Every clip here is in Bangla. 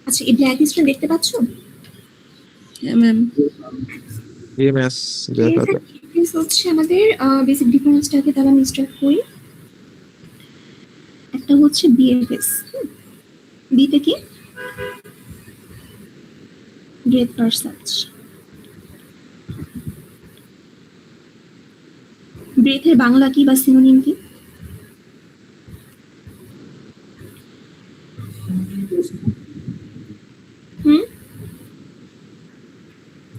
আচ্ছা, এই ব্ল্যাক স্ক্রিন দেখতে পাচ্ছ? হ্যাঁ ম্যাম। ইএমএস দেখা হচ্ছে আমাদের বেসিক ডিফারেন্সটাকে তাহলে আমি স্টার্ট করি। একটা হচ্ছে বিএফএস, বিতে কি গ্রেড পার সার্চ, ব্রেথের বাংলা কি বা সিনোনিম কি?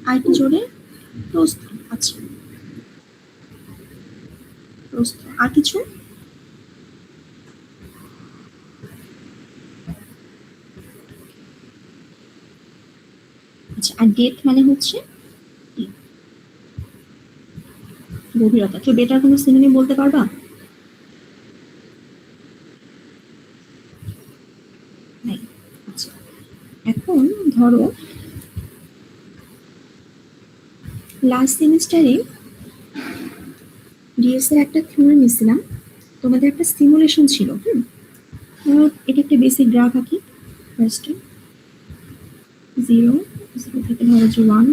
আর একটু জোরে, প্রস্থ। আচ্ছা, প্রস্থ। আর কিছু? আচ্ছা, আর ডেপথ মানে হচ্ছে গভীরতা। কেউ বেটার কোনো সিনোনিম বলতে পারবা? নাই। আচ্ছা, এখন ধরো লাস্ট সেমিস্টারে ডিএস এর একটা থিওরি নিয়েছিলাম, তোমাদের একটা সিমুলেশন ছিল। ধরো এটা একটা বেসিক গ্রাফ আঁকি। ফার্স্টে 0 থেকে ধরো যে 1,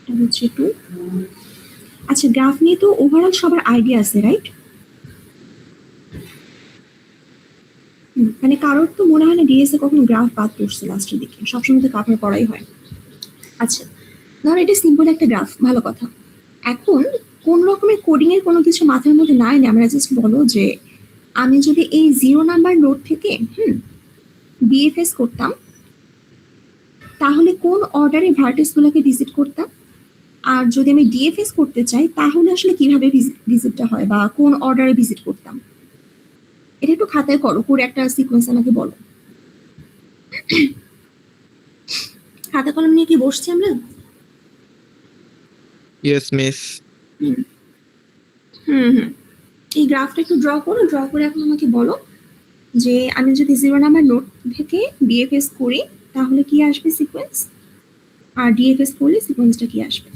এটা হচ্ছে 2। আচ্ছা, গ্রাফ নিয়ে তো ওভারঅল সবার আইডিয়া আছে, রাইট? মানে কারোর তো মনে হয় না ডিএস এ কখনো গ্রাফ বাদ পড়ছে লাস্টের দিকে, সবসময় তো কাভার করাই হয়। আচ্ছা, ধরো এটা সিম্পল একটা গ্রাফ, ভালো কথা। এখন কোন রকমের কোডিং এর কোনো কিছু মাথার মধ্যে নাই না, আমরা জাস্ট বলো যে আমি যদি এই 0 নাম্বার নোড থেকে বিএফএস করতাম, তাহলে কোন অর্ডারে ভার্টেক্স গুলোকে ভিজিট করতাম, আর যদি আমি ডিএফএস করতে চাই তাহলে আসলে কিভাবে ভিজিটটা হয় বা কোন অর্ডারে ভিজিট করতাম। এটা একটু খাতায় করো, করে একটা সিকোয়েন্স আমাকে বলো। খাতা কলম নিয়ে কি বসছি আমরা? Yes miss. এই গ্রাফটা একটু ড্র করো, ড্র করে এখন আমাকে বলো যে আমি যদি 0 নাম্বার নোট থেকে বিএফএস করি তাহলে কি আসবে সিকোয়েন্স, আর ডিএফএস করলে সিকোয়েন্সটা কি আসবে।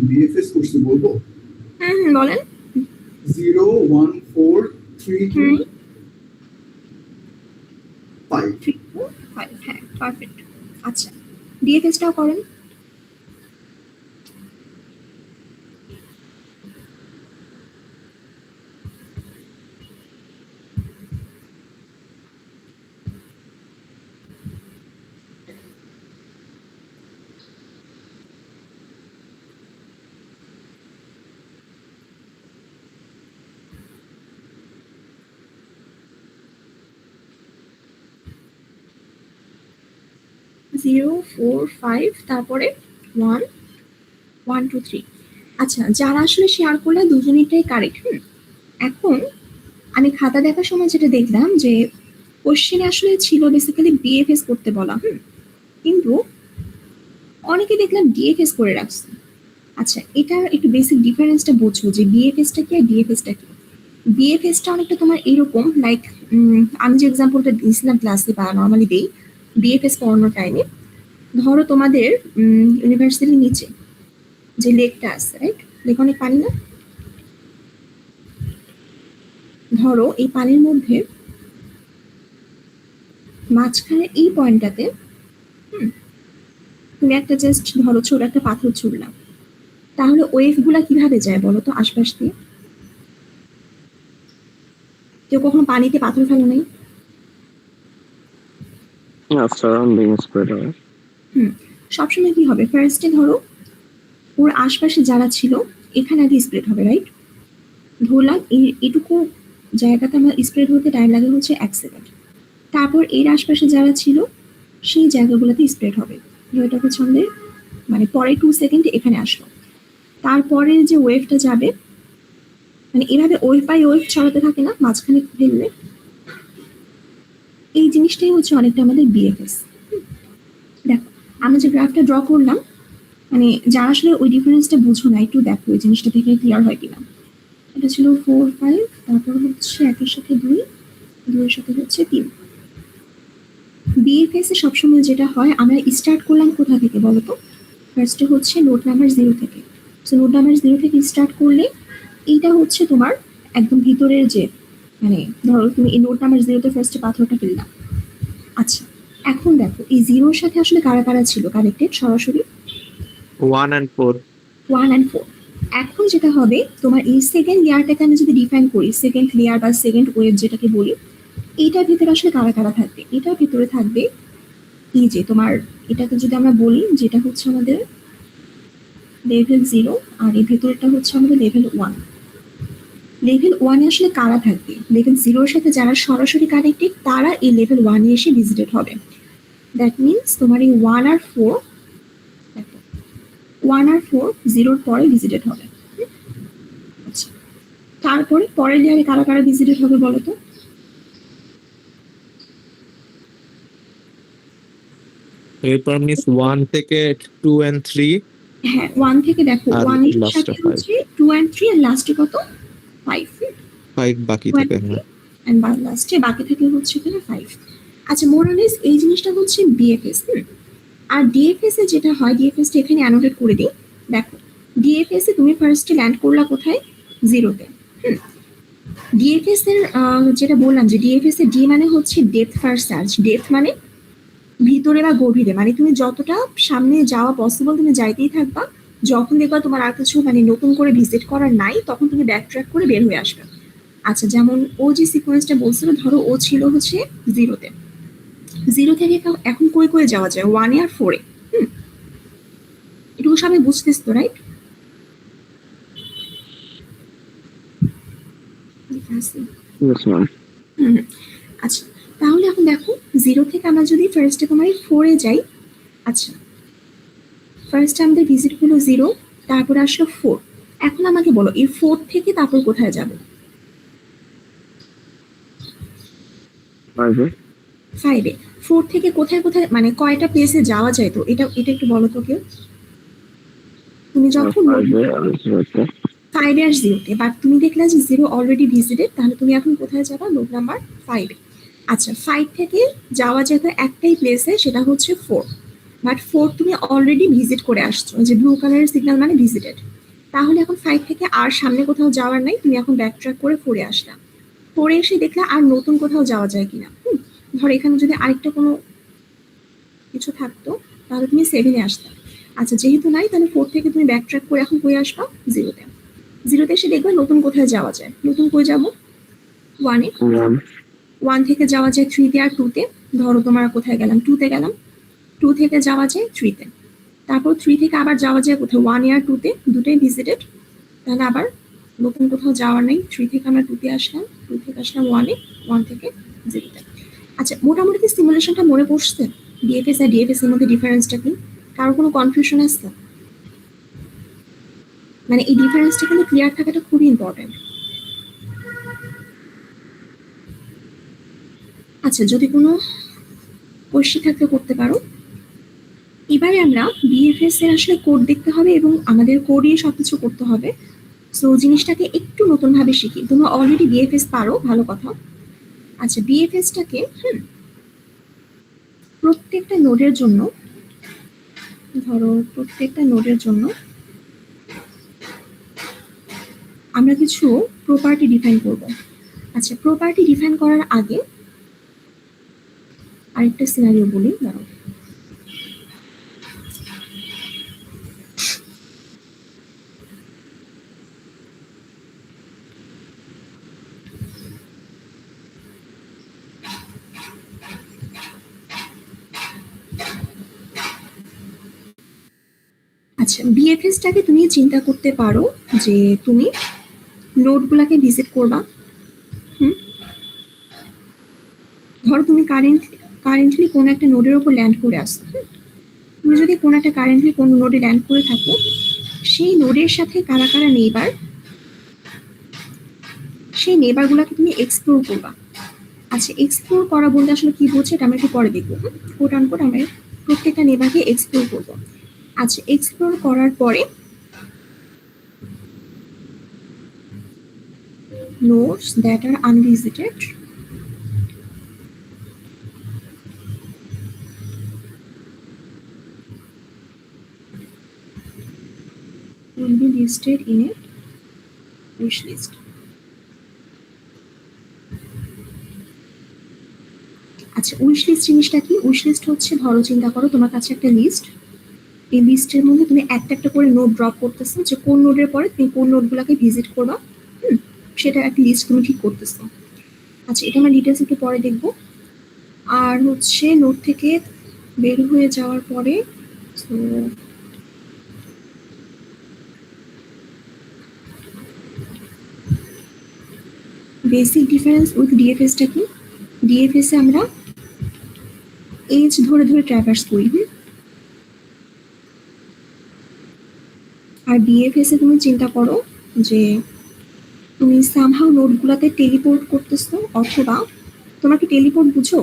বিএফএস করছি বলবো? বলেন। 0 1 4 3 2 5 3 2 5, হ্যাঁ পারফেক্ট। আচ্ছা, ডিএফএসটাও করেন। জিরো 4 5, তারপরে 1 1 2 3। আচ্ছা, যারা আসলে শেয়ার করলে দুজনেরটাই কারেক্ট। এখন আমি খাতা দেখার সময় যেটা দেখলাম যে কোশ্চেনে আসলে ছিল বেসিক্যালি বিএফএস করতে বলা, কিন্তু অনেকে দেখলাম ডিএফএস করে রাখছে। আচ্ছা, এটা একটু বেসিক ডিফারেন্সটা বোঝো যে বিএফএসটা কি আর ডিএফএসটা কি। বিএফএসটা অনেকটা তোমার এরকম, লাইক আমি যে এক্সাম্পলটা দিয়েছিলাম ক্লাসে বা নর্মালি দেই বিএফএস করানোর টাইমে, ধরো তোমাদের ইউনিভার্সিটির নিচে যে লেকটা আছে, রাইট? লেক অনেক পানি না? ধরো এই পানির মধ্যে মাঝখানে এই পয়েন্টটাতে তুমি একটা জাস্ট ধরো ছোট একটা পাথর ছুড়লাম, তাহলে ওয়েভ গুলা কিভাবে যায় বলো তো আশপাশ দিয়ে? কেউ কখনো পানিতে পাথর ফেলো নাই? সবসময় কি হবে, ফার্স্টে ধরো ওর আশপাশে যারা ছিল এখানে আগে স্প্রেড হবে, রাইট? ধরলাম এটুকু জায়গাতে আমার স্প্রেড হতে টাইম লাগে হচ্ছে 1 সেকেন্ড। তারপর এর আশপাশে যারা ছিল সেই জায়গাগুলোতে স্প্রেড হবে, এটা হচ্ছে আমাদের মানে পরে 2 সেকেন্ড এখানে আসলো। তারপরে যে ওয়েভটা যাবে, মানে এভাবে ওয়েভ বাই ওয়েভ ছড়াতে থাকে না মাঝখানে ফেললে, এই জিনিসটাই হচ্ছে অনেকটা আমাদের বিএফএস। দেখো আমরা যে গ্রাফটা ড্র করলাম, মানে যারা আসলে ওই ডিফারেন্সটা বুঝো না একটু দেখো ওই জিনিসটা থেকে ক্লিয়ার হয় কিনা। এটা ছিল 4 5, তারপর হচ্ছে 1 সাথে 2, 2 এর সাথে হচ্ছে 3। বিএফএস এ সবসময় যেটা হয়, আমরা স্টার্ট করলাম কোথা থেকে বলতো? ফার্স্টে হচ্ছে নোট নাম্বার 0 থেকে। সো নোট নাম্বার 0 থেকে স্টার্ট করলে এইটা হচ্ছে তোমার একদম ভিতরের যে মানে ধরো তুমি এই নোড নাম্বার 0 তে ফার্স্টে পাথরটা ফেললাম। আচ্ছা, এখন দেখো এই 0 এর সাথে আসলে কারা কারা ছিল কানেক্টেড সরাসরি? 1 and 4. 1 and 4। এখন যেটা হবে তোমার এই সেকেন্ড লেয়ারটাকে আমি যদি ডিফাইন করি, সেকেন্ড লেয়ার বা সেকেন্ড ওয়েভ যেটাকে বলি, এইটার ভিতরে আসলে কারা কারা থাকবে? এটার ভিতরে থাকবে এই যে তোমার, এটাকে যদি আমরা বলি যেটা হচ্ছে আমাদের লেভেল 0, আর এই ভেতরটা হচ্ছে আমাদের লেভেল 1। লেভেল 1 এ আসলে কারা থাকবে? লেভেল 0 এর সাথে যারা সরাসরি কানেক্টেড তারা এই লেভেল 1 এ এসে ভিজিটেড হবে। দ্যাট মিনস তোমার এই 1 আর 4, 1 আর 4 0 পরে ভিজিটেড হবে। আচ্ছা, তারপরে পরের লেয়ারে কারা কারা ভিজিটেড হবে বলো তো? এরপর মিস 1 থেকে 2 and 3 হ্যাঁ, 1 থেকে দেখো আর 1 এর last সাথে এ 5 হচ্ছে 2 and 3 আর লাস্টে কত? 5। 5 বাকি 2 and থাকে। 3 হ্যাঁ and লাস্টে বাকি থাকে হচ্ছে এখানে 5। আচ্ছা, মোরালেস এই জিনিসটা হচ্ছে বিএফএস। আর ডিএফএস এ যেটা হয়, ডিএফএস টা এখানে অ্যানোটেট করে দিই। দেখো, ডিএফএস এ তুমি ফার্স্টে ল্যান্ড করলা কোথায়? 0 তে। ডিএফএস এর যেটা বললাম যে ডিএফএস এর ডি মানে হচ্ছে ডেপথ ফার্স্ট সার্চ। ডেপথ মানে ভিতরে বা গভীরে, মানে তুমি যতটা সামনে যাওয়া পসিবল তুমি যাইতেই থাকবা। যখন দেখবা তোমার আর কিছু মানে নতুন করে ভিজিট করার নাই, তখন তুমি ব্যাক ট্র্যাক করে বের হয়ে আসবে। আচ্ছা, যেমন ও যে সিকোয়েন্সটা বলছিল, ধরো ও ছিল হচ্ছে 0 তে। 0 থেকে এখন কই কই যাওয়া যায়? 1 এ আর 4 এ। এটুকু সবাই বুঝতেছ তো, রাইট? Yes, ma'am. আচ্ছা, তাহলে এখন দেখো 0 থেকে আমরা যদি ফার্স্টে তোমার 4 এ যাই। আচ্ছা, ফার্স্টে আমাদের ভিজিট হলো 0, তারপরে আসলো 4। এখন আমাকে বলো এই 4 থেকে তারপর কোথায় যাব? 5. 5 এ। 4 থেকে কোথায় কোথায় মানে কয়টা প্লেসে যাওয়া যায় তো এটা এটা একটু বলো তো কেউ। তুমি যখন 5 আর 0. 5 এ আর 0 তে, বাট তুমি দেখলে যে 0 অলরেডি ভিজিটেড, তাহলে তুমি এখন কোথায় যাবা? নোড নাম্বার 5 এ। আচ্ছা, 5 থেকে যাওয়া যেত একটাই প্লেসে, সেটা হচ্ছে 4। বাট 4 তুমি অলরেডি ভিজিট করে আসছো, যে ব্লু কালারের সিগন্যাল মানে ভিজিটেড। তাহলে এখন 5 থেকে আর সামনে কোথাও যাওয়ার নাই, তুমি এখন ব্যাক ট্র্যাক করে 4 এ আসলা। 4 এ এসে দেখলা আর নতুন কোথাও যাওয়া যায় কিনা। ধর এখানে যদি আরেকটা কোনো কিছু থাকতো, তাহলে তুমি 7 এ আসতা। আচ্ছা, যেহেতু নাই, তাহলে 4 থেকে তুমি ব্যাক ট্র্যাক করে এখন কই আসবা? 0 তে। 0 তে এসে দেখবে নতুন কোথায় যাওয়া যায়। নতুন কই যাবো? 1 এ। 1 থেকে যাওয়া যায় 3 তে আর 2 তে। ধরো তোমার কোথায় গেলাম? 2 তে গেলাম। 2 থেকে যাওয়া যায় 3 তে। তারপর 3 থেকে আবার যাওয়া যায় কোথায়? 1 এ আর 2 তে, দুটোই ভিজিটেড। তাহলে আবার নতুন কোথাও যাওয়ার নেই। 3 থেকে আমরা 2 তে আসলাম, 2 থেকে আসলাম 1 এ, 1 থেকে 0 তে। আচ্ছা, মোটামুটি কি সিমুলেশনটা মনে পড়ছে? ডিএফএস আর ডিএফএস এর মধ্যে ডিফারেন্সটা কি? কারো কোনো কনফিউশন আছে? মানে এই ডিফারেন্সটা কিন্তু ক্লিয়ার থাকাটা খুবই ইম্পর্টেন্ট। আচ্ছা, যদি কোনো কোয়েশ্চেন থাকলে করতে পারো। এবারে আমরা বিএফএস এর আসলে কোড দেখতে হবে এবং আমাদের কোডে সবকিছু করতে হবে। সো জিনিসটাকে একটু নতুন ভাবে শিখি। তোমরা অলরেডি বিএফএস পারো, ভালো কথা। আচ্ছা, বিএফএসটাকে প্রত্যেকটা নোডের জন্য, ধরো প্রত্যেকটা নোডের জন্য আমরা কিছু প্রপার্টি ডিফাইন করব। আচ্ছা, প্রপার্টি ডিফাইন করার আগে আরেকটা সিনারিও বলি, দাঁড়াও। আচ্ছা, বিএফএসটাকে তুমি চিন্তা করতে পারো যে তুমি নোডগুলাকে ভিজিট করবা। ধরো তুমি কারেন্টলি কোনো একটা নোডের ওপর ল্যান্ড করে আসছো। তুমি যদি কোনো একটা কারেন্টলি কোনো নোডে ল্যান্ড করে থাকো, সেই নোডের সাথে কারা কারা নেইবার, সেই নেইবারগুলোকে তুমি এক্সপ্লোর করবা। আচ্ছা, এক্সপ্লোর করা বলতে আসলে কি বলছে এটা আমরা একটু পরে দেখবো। কোট আনকোট আমরা প্রত্যেকটা নেইবারকে এক্সপ্লোর করবো। আচ্ছা, এক্সপ্লোর করার পরে nodes that are unvisited will be listed in a wish list. Wish list জিনিসটা কি? উইশ লিস্ট হচ্ছে, ধরো চিন্তা করো তোমার কাছে একটা লিস্ট, এই লিস্টের মধ্যে তুমি একটা একটা করে নোট ড্রপ করতেছো, যে কোন নোটের পরে তুমি কোন নোটগুলোকে ভিজিট করবা, সেটা একটা লিস্ট তুমি ঠিক করতেছো। আচ্ছা, এটা আমরা ডিটেলস একটু পরে দেখবো। আর হচ্ছে নোট থেকে বের হয়ে যাওয়ার পরে so বেসিক ডিফারেন্স উইথ ডিএফএসটা কি? ডিএফএস এ আমরা এজ ধরে ধরে ট্র্যাভার্স করি, আর ডিএফএস এ তুমি চিন্তা করো যে তুমি সামহাউ নোটগুলোতে টেলিপোর্ট করতেছো, অথবা তোমার কি টেলিপোর্ট বুঝো?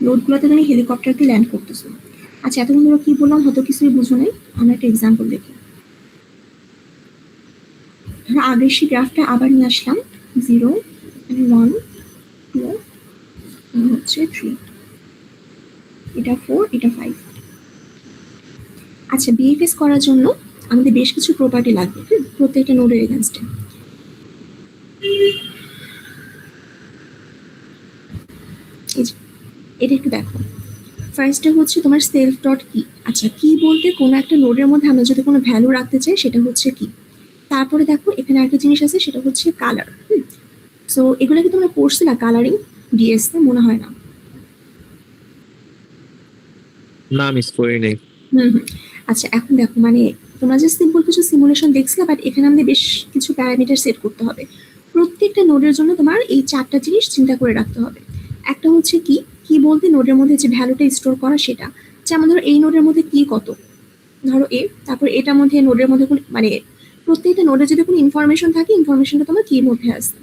নোটগুলোতে তুমি হেলিকপ্টারকে ল্যান্ড করতেছো। আচ্ছা, এতক্ষণ ধরো কি বললাম হয়তো কিছুই বুঝো নাই, আমরা একটা এক্সাম্পল দেখি। ধরো আগের সেই গ্রাফটা আবার নিয়ে আসলাম, 0 1 2 হচ্ছে 3, এটা 4, এটা 5। আচ্ছা, বিএফএস করার জন্য আমাদের বেশ কিছু প্রপার্টি লাগবে প্রত্যেকটা নোডের এগেনস্টে। এটা একটু দেখো, ফার্স্টে হচ্ছে তোমার সেলফ ডট কি। আচ্ছা, কি বলতে কোনো একটা নোডের মধ্যে আমরা যদি কোনো ভ্যালু রাখতে চাই সেটা হচ্ছে কি। তারপরে দেখো এখানে একটা জিনিস আছে, সেটা হচ্ছে কালার। সো এগুলো কি তোমরা পড়ছো না? কালারিং ডিএস মনে হয় না। না, মিস করি নাই। আচ্ছা, এখন দেখো মানে তোমরা যে সিম্পল কিছু সিমুলেশন দেখছিলে, বাট এখানে আমাদের বেশ কিছু প্যারামিটার সেট করতে হবে। প্রত্যেকটা নোডের জন্য তোমার এই 4টা জিনিস চিন্তা করে রাখতে হবে। একটা হচ্ছে কি, কি বলতে নোডের মধ্যে যে ভ্যালুটা স্টোর করা সেটা, যেমন ধরো এই নোডের মধ্যে কি কত, ধরো এ, তারপর এটার মধ্যে নোডের মধ্যে মানে প্রত্যেকটা নোডে যদি কোনো ইনফরমেশন থাকে, ইনফরমেশনটা তোমার কির মধ্যে আসছে।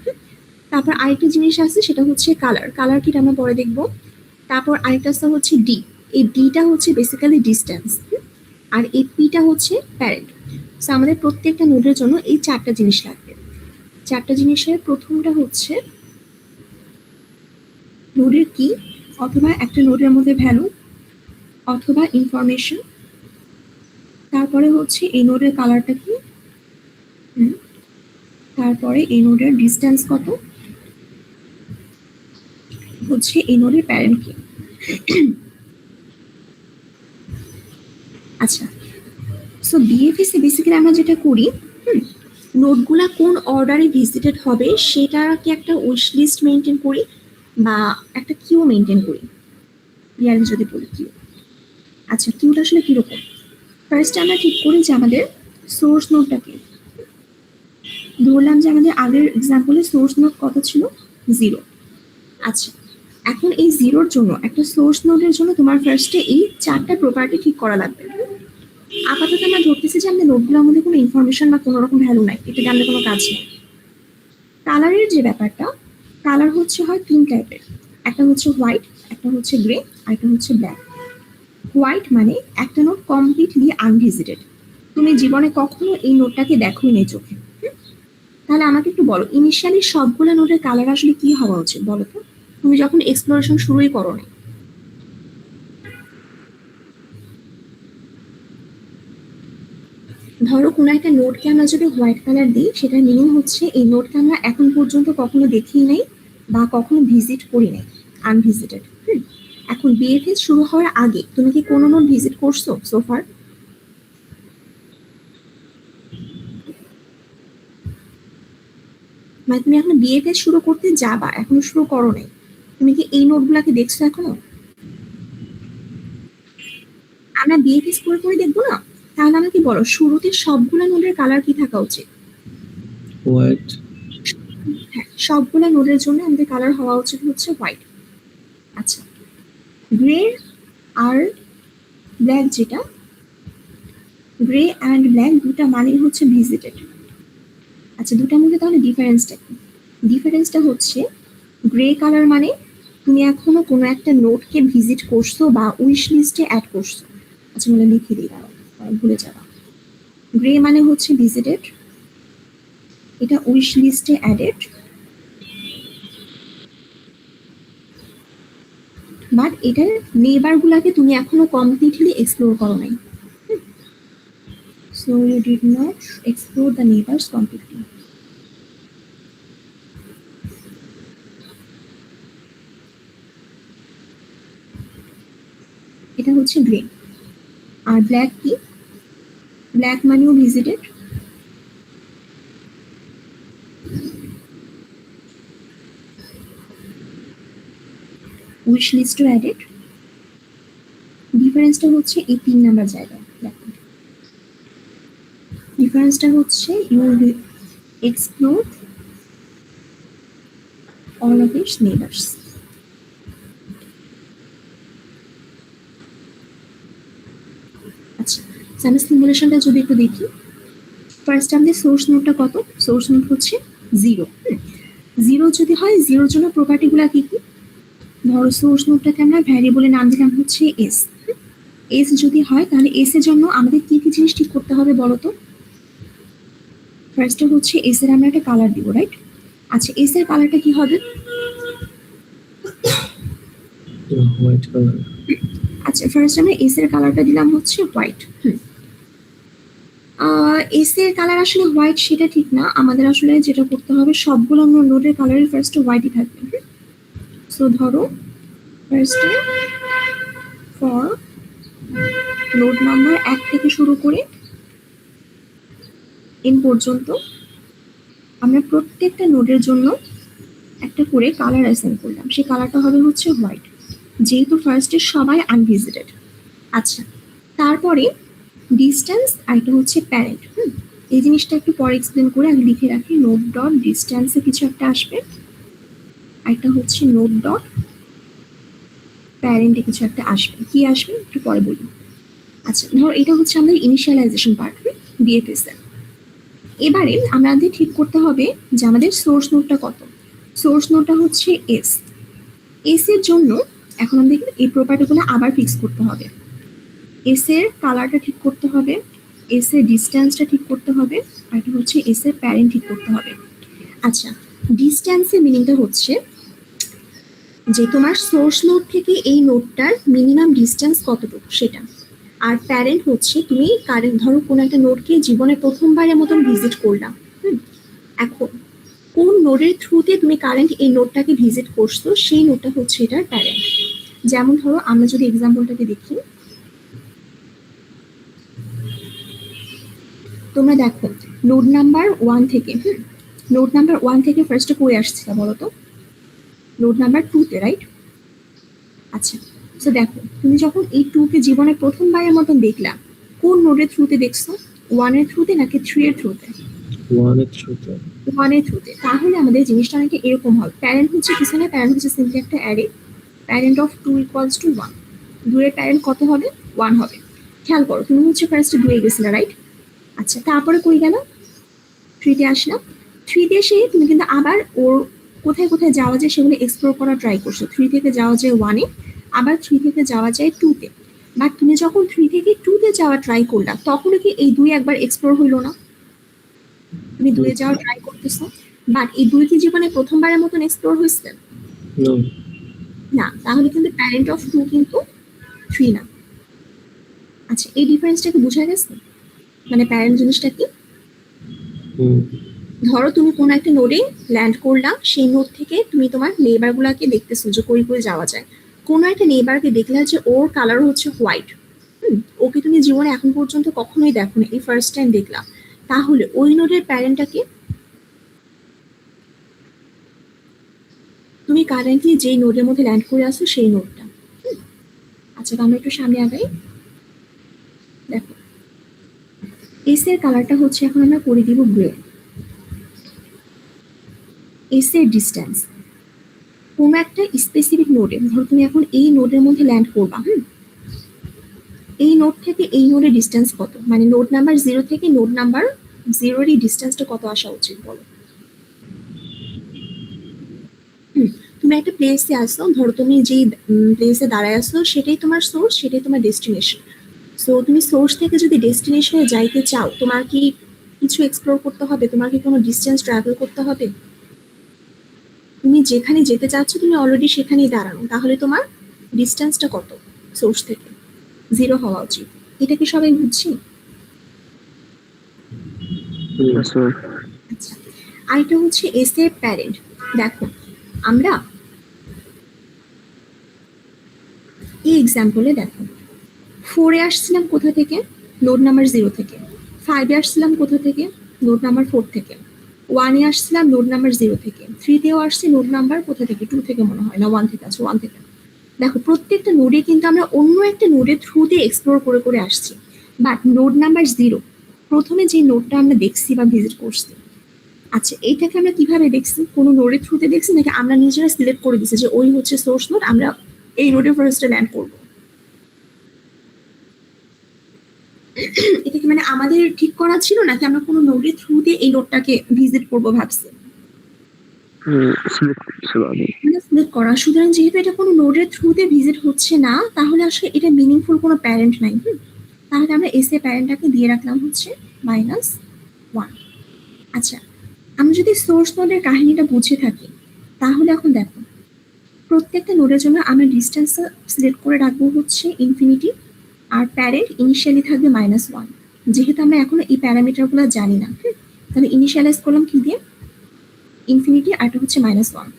তারপর আরেকটা জিনিস আছে, সেটা হচ্ছে কালার। কালার কিটা আমরা পরে দেখবো। তারপর আরেকটা হচ্ছে ডি। এই ডিটা হচ্ছে বেসিক্যালি ডিস্টেন্স, আর এই পিটা হচ্ছে প্যারেন্ট। সো আমাদের প্রত্যেকটা নোডের জন্য এই 4টা জিনিস লাগবে। 4টা জিনিসের প্রথমটা হচ্ছে নোডের কি, অথবা একটা নোডের মধ্যে ভ্যালু, অথবা ইনফরমেশন। তারপরে হচ্ছে এই নোডের কালারটা কি, তারপরে এই নোডের ডিস্টেন্স কত, হচ্ছে এই নোডের প্যারেন্ট কি। আচ্ছা, সো বিএফএস এ বেসিক্যালি আমরা যেটা করি, নোটগুলা কোন অর্ডারে ভিজিটেড হবে সেটাকে একটা উইশ লিস্ট মেনটেন করি, বা একটা কিউ মেনটেন করি। রিয়ালি যদি বলি কিউ। আচ্ছা, কিউটা আসলে কিরকম? ফার্স্ট আমরা ঠিক করি যে আমাদের সোর্স নোটটাকে, ধরলাম যে আমাদের আগের এক্সাম্পলে সোর্স নোট কত ছিল, 0। আচ্ছা, এখন এই 0-র জন্য একটা সোর্স নোটের জন্য তোমার ফার্স্টে এই 4টা প্রপার্টি ঠিক করা লাগবে। আপাতত আমরা ধরতেছি যে আমাদের নোটগুলোর মধ্যে কোনো ইনফরমেশন বা কোনো রকম ভ্যালু নাই, এটা জানলে কোনো কাজ নেই। কালারের যে ব্যাপারটা, কালার হচ্ছে হয় 3 টাইপের, একটা হচ্ছে হোয়াইট, একটা হচ্ছে গ্রে, আর একটা হচ্ছে ব্ল্যাক। হোয়াইট মানে একটা নোট কমপ্লিটলি আনভিজিটেড, তুমি জীবনে কখনো এই নোটটাকে দেখোই নেই চোখে। তাহলে আমাকে একটু বলো, ইনিশিয়ালি সবগুলো নোটের কালার আসলে কি হওয়া উচিত বলো তো, তুমি যখন এক্সপ্লোরেশন শুরুই করো না। ধরো কোনো একটা নোটকে আমরা যদি হোয়াইট কালার দিই, সেটার মিনিং হচ্ছে এই নোটকে আমরা এখন পর্যন্ত কখনো দেখিই নাই বা কখনো ভিজিট করি নাই, আনভিজিটেড। এখন বিএফএস শুরু হওয়ার আগে তুমি কি কোনো নোট ভিজিট করছো সোফার? মানে তুমি এখন বিএফএস শুরু করতে যাবা, এখনো শুরু করো নাই, তুমি কি এই নোটগুলাকে দেখছো এখনো? আমরা বিএফএস করে করে দেখবো না? তাহলে আমাকে বলো, শুরুতে সবগুলা নোটের কালার কি থাকা উচিত? হোয়াইট। হ্যাঁ, সবগুলা নোটের জন্য আমাদের কালার হওয়া উচিত হচ্ছে হোয়াইট। আচ্ছা, গ্রে আর ব্ল্যাক, যেটা গ্রে অ্যান্ড ব্ল্যাক দুটা মানেই হচ্ছে ভিজিটেড। আচ্ছা, দুটার মধ্যে তাহলে ডিফারেন্সটা কি? ডিফারেন্সটা হচ্ছে গ্রে কালার মানে তুমি এখনো কোনো একটা নোটকে ভিজিট করছো বা উইশ লিস্টে অ্যাড করছো। আচ্ছা, আমরা লিখে দিই, দাঁড়াও ভুলে যাবা। গ্রে মানে হচ্ছে ভিজিটেড, এটা উইশ লিস্টে অ্যাডেড, বাট এটার নেইবার গুলাকে তুমি এখনো কমপ্লিটলি এক্সপ্লোর করো নাই। So you did not explore the neighbors completely. এটা হচ্ছে গ্রে। আর ব্ল্যাক কি? ব্ল্যাক মানেও visited. Wish list to added. ডিফারেন্সটা হচ্ছে এই 3 নাম্বার জায়গায় দেখো, ডিফারেন্সটা হচ্ছে you will explore all of its neighbours. আচ্ছা, আমরা সিমুলেশনটা যদি একটু দেখি, ফার্স্ট আমাদের সোর্স নোডটা কত? সোর্স নোড হচ্ছে 0। 0 যদি হয়, 0 জন্য প্রপার্টিগুলো কি কি? ধরো সোর্স নোডটাকে আমরা ভ্যারিয়েবলের নাম দিলাম হচ্ছে এস। এস যদি হয় তাহলে এস এর জন্য আমাদের কি কি জিনিস ঠিক করতে হবে বলো তো? ফার্স্টে হচ্ছে এস এর আমরা একটা কালার দিব, রাইট? আচ্ছা, এস এর কালারটা কি হবে? White colour. আচ্ছা, ফার্স্ট আমরা এস এর কালারটা দিলাম হচ্ছে হোয়াইট। এস এর কালার আসলে হোয়াইট সেটা ঠিক না, আমাদের আসলে যেটা করতে হবে সবগুলো নোডের কালারের ফার্স্টে হোয়াইটই থাকবে। সো ধরো ফার্স্টে ফর নোড নাম্বার 1 থেকে শুরু করে এন পর্যন্ত আমরা প্রত্যেকটা নোডের জন্য একটা করে কালার অ্যাসাইন করলাম, সেই কালারটা হবে হচ্ছে হোয়াইট, যেহেতু ফার্স্টে সবাই আনভিজিটেড। আচ্ছা, তারপরে ডিস্টেন্স আর এটা হচ্ছে প্যারেন্ট। এই জিনিসটা একটু পরে এক্সপ্লেন করে আমি লিখে রাখি। নোড ডট ডিস্টেন্সে কিছু একটা আসবে, আর এটা হচ্ছে নোড ডট প্যারেন্টে কিছু একটা আসবে। কি আসবে একটু পরে বলি। আচ্ছা, ধর এটা হচ্ছে আমাদের ইনিশিয়ালাইজেশন পার্ট ডিএফএস এর। এবারে আমাদের ঠিক করতে হবে যে আমাদের সোর্স নোডটা কত। সোর্স নোডটা হচ্ছে এস। এস এর জন্য এখন আমাদের এই প্রপার্টিগুলো আবার ফিক্স করতে হবে। এস এর কালারটা ঠিক করতে হবে, এস এর ডিস্টেন্সটা ঠিক করতে হবে, আর এটা হচ্ছে এস এর প্যারেন্ট ঠিক করতে হবে। আচ্ছা, ডিস্টেন্সের মিনিংটা হচ্ছে যে তোমার সোর্স নোড থেকে এই নোডটার মিনিমাম ডিস্টেন্স কতটুকু সেটা। আর প্যারেন্ট হচ্ছে তুমি কারেন্ট, ধরো কোনো একটা নোডকে জীবনে প্রথমবারের মতন ভিজিট করলাম। এখন কোন নোডের থ্রুতে তুমি কারেন্ট এই নোডটাকে ভিজিট করছো সেই নোডটা হচ্ছে এটার প্যারেন্ট। যেমন ধরো আমরা যদি এক্সাম্পলটাকে দেখি, তোমরা দেখো নোড নাম্বার 1 থেকে নোড নাম্বার 1 থেকে ফার্স্টে কই আসছিল বলো তো? নোড নাম্বার 2 তে, রাইট? আচ্ছা, সো দেখো তুমি যখন এই 2 কে জীবনে প্রথমবারের মতন দেখলা, কোন নোডের থ্রুতে দেখছো? 1 এর থ্রুতে নাকি 3 এর থ্রুতে? 1 এর থ্রুতে। 1 এর থ্রুতে। তাহলে আমাদের জিনিসটা অনেকটা এরকম হবে। প্যারেন্ট হচ্ছে কিছু না, প্যারেন্ট হচ্ছে সিম্পলি একটা array. Parent of 2 equals to 1। 2 এর প্যারেন্ট কত হবে? 1 হবে। খেয়াল করো, তুমি হচ্ছে ফার্স্টে 2 এ গেছিলে, রাইট? আচ্ছা, তারপরে কই গেল? 3 তে আসলাম। 3 তে এসে তুমি কিন্তু আবার ওর কোথায় কোথায় যাওয়া যায় সেগুলো এক্সপ্লোর করা ট্রাই করছো। 3 থেকে যাওয়া যায় 1 এ, আবার 3 থেকে যাওয়া যায় 2 তে। বাট তুমি যখন 3 থেকে 2 তে যাওয়া ট্রাই করলা, তখনও কি এই 2 একবার এক্সপ্লোর হইলো না? তুমি 2 এ যাওয়া ট্রাই করতেছো, বাট এই 2 কি জীবনে প্রথমবারের মতন এক্সপ্লোর হয়েছে? নো। না, তাহলে কিন্তু প্যারেন্ট অফ 2 কিন্তু 3 না। আচ্ছা, এই ডিফারেন্সটাকে বোঝা গেছে? মানে প্যারেন্ট জিনিসটা কি? ধরো তুমি কোনো একটা নোডে ল্যান্ড করলাম, সেই নোড থেকে তুমি তোমার নেইবার গুলাকে দেখতেছো যে কই কই যাওয়া যায়। কোনো একটা নেইবারকে দেখলে যে ওর কালার হচ্ছে হোয়াইট, ওকে তুমি জীবনে এখন পর্যন্ত কখনোই দেখো না, এই ফার্স্ট টাইম দেখলাম, তাহলে ওই নোডের প্যারেন্টটাকে তুমি কারেন্টলি যেই নোডের মধ্যে ল্যান্ড করে আসো সেই নোডটা। আচ্ছা, তো আমরা একটু সামনে আগাই। দেখো এস এর কালারটা হচ্ছে এখন আমরা করে দিব গ্রে। এস এর ডিস্টেন্স কোনো একটা স্পেসিফিক নোডে, ধরো তুমি এখন এই নোডের মধ্যে ল্যান্ড করবা, এই নোড থেকে এই নোডের ডিস্টেন্স কত? মানে নোড নাম্বার 0 থেকে নোড নাম্বার 0 এর ডিস্টেন্সটা কত আসা উচিত বলো? তুমি একটা প্লেসে আসো, ধরো তুমি যেই প্লেসে দাঁড়ায় আসো সেটাই তোমার সোর্স, সেটাই তোমার ডেস্টিনেশন। সো তুমি সোর্স থেকে যদি ডেস্টিনেশনে যাইতে চাও, তোমার কি কিছু এক্সপ্লোর করতে হবে? তোমার কি কোনো ডিস্টেন্স ট্রাভেল করতে হবে? তুমি যেখানে যেতে চাচ্ছ তুমি অলরেডি সেখানেই দাঁড়ানো, তাহলে তোমার ডিস্টেন্সটা কত সোর্স থেকে? 0 হওয়া উচিত। এটা কি সবাই বুঝছি? আচ্ছা, আর এটা হচ্ছে এস এর প্যারেন্ট। দেখো আমরা এই এক্সাম্পলে দেখো 4-এ আসছিলাম কোথা থেকে? নোড নাম্বার 0 থেকে। 5-এ আসছিলাম কোথা থেকে? নোড নাম্বার 4 থেকে। 1-এ আসছিলাম নোড নাম্বার 0 থেকে। 3-তেও আসছি নোড নাম্বার কোথা থেকে? 2 থেকে মনে হয়, না 1 থেকে আছে, 1 থেকে। দেখো প্রত্যেকটা নোডে কিন্তু আমরা অন্য একটা নোডের থ্রুতে এক্সপ্লোর করে করে আসছি, বাট নোড নাম্বার 0 প্রথমে যে নোডটা আমরা দেখছি বা ভিজিট করছি, আচ্ছা এইটাকে আমরা কিভাবে দেখছি? কোনো নোডের থ্রুতে দেখছি নাকি আমরা নিজেরা সিলেক্ট করে দিচ্ছি যে ওই হচ্ছে সোর্স নোড, আমরা এই নোডে ফার্স্টে ল্যান্ড করবো? এটা কি মানে আমাদের ঠিক করা ছিল নাকি আমরা কোনো নোডের থ্রুতে এই নোডটাকে ভিজিট করবো ভাবছি? সিলেক্ট করা। সুতরাং যেহেতু এটা কোনো নোডের থ্রুতে ভিজিট হচ্ছে না, তাহলে আসলে এটা মিনিংফুল কোনো প্যারেন্ট নাই। তাহলে আমরা এসে প্যারেন্টটাকে দিয়ে রাখলাম হচ্ছে -1। আচ্ছা, আমরা যদি সোর্স নোডের কাহিনীটা বুঝে থাকি, তাহলে এখন দেখো প্রত্যেকটা নোডের জন্য আমরা ডিস্টেন্স সিলেক্ট করে রাখবো হচ্ছে ইনফিনিটি, আর প্যারেন্ট ইনিশিয়ালি থাকবে -1। যেহেতু আমরা এখনো এই প্যারামিটারগুলো জানি না, তাহলে ইনিশিয়ালাইজ করলাম কি দিয়ে? ইনফিনিটি, আর এটা হচ্ছে -1।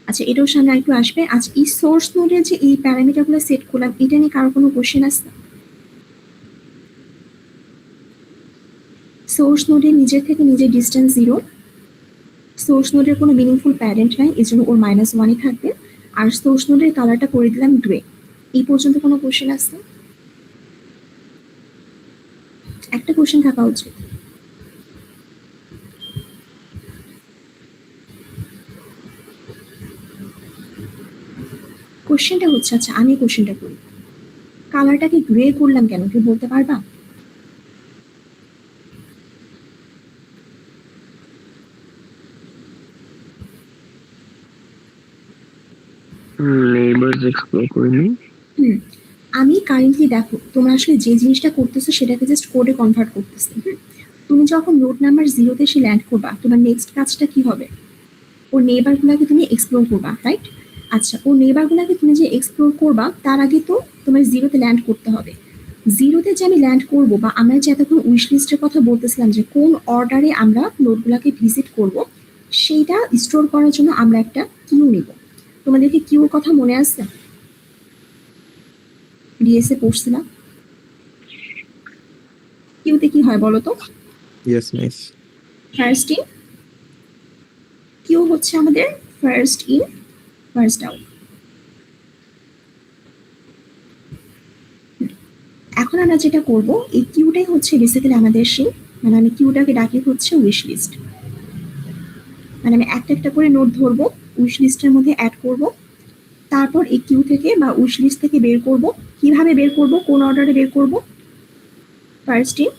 আচ্ছা, এটাও সামনে আরেকটু আসবে। আচ্ছা, এই সোর্স নোডে যে এই প্যারামিটারগুলো সেট করলাম, এটা নিয়ে কারো কোনো কোশ্চেন আছে? সোর্স নোডে নিজের থেকে নিজের ডিস্টেন্স 0, সোর্স নোডের কোনো মিনিংফুল প্যারেন্ট নাই, এই জন্য ওর -1ই থাকবে। আর সোর্স নোডের কালারটা করে দিলাম গ্রে। এই পর্যন্ত কোনো কোশ্চেন আছে? একটা কোশ্চেন থাকা উচিত। কোশ্চেনটা হচ্ছে, আচ্ছা আমি কোশ্চেনটা করি, কালারটাকে গ্রে করলাম কেন, কেউ বলতে পারবা? নেইবারস এক্সপ্লোর করিনি। আমি কারেন্টলি দেখো তোমরা আসলে যে জিনিসটা করতেছো সেটাকে জাস্ট কোডে কনভার্ট করতেছো। তুমি যখন নোড নাম্বার 0-তে এসে ল্যান্ড করবা, তোমার নেক্সট কাজটা কি হবে? ওর নেইবারগুলোকে তুমি এক্সপ্লোর করবা, রাইট? আচ্ছা, ওর নেইবারগুলোকে তুমি যে এক্সপ্লোর করবা, তার আগে তো তোমার 0-তে ল্যান্ড করতে হবে। 0-তে যে আমি ল্যান্ড করবো, বা আমরা যে এতক্ষণ উইশ লিস্টের কথা বলতেছিলাম যে কোন অর্ডারে আমরা নোডগুলোকে ভিজিট করব, সেইটা স্টোর করার জন্য আমরা একটা কিউ নিব। তোমাদেরকে কিউর কথা মনে আছে? ডিএসএ পড়ছিলাম। কিউতে কি হয় বলো তো? Yes miss. First in, Q হচ্ছে আমাদের ফার্স্ট ইন ফার্স্ট আউট। এখন আমরা যেটা করব, এই কিউটাই হচ্ছে বেসিক্যালি আমাদের সেই, মানে আমি কিউটাকে ডাকি হচ্ছে উইশ লিস্ট। মানে আমি একটা একটা করে নোট ধরবো, উইশ লিস্টের মধ্যে অ্যাড করব, তারপর এই কিউ থেকে বা উইশ লিস্ট থেকে বের করব। কিভাবে বের করব, কোন অর্ডারে বের করব? ফার্স্ট ইন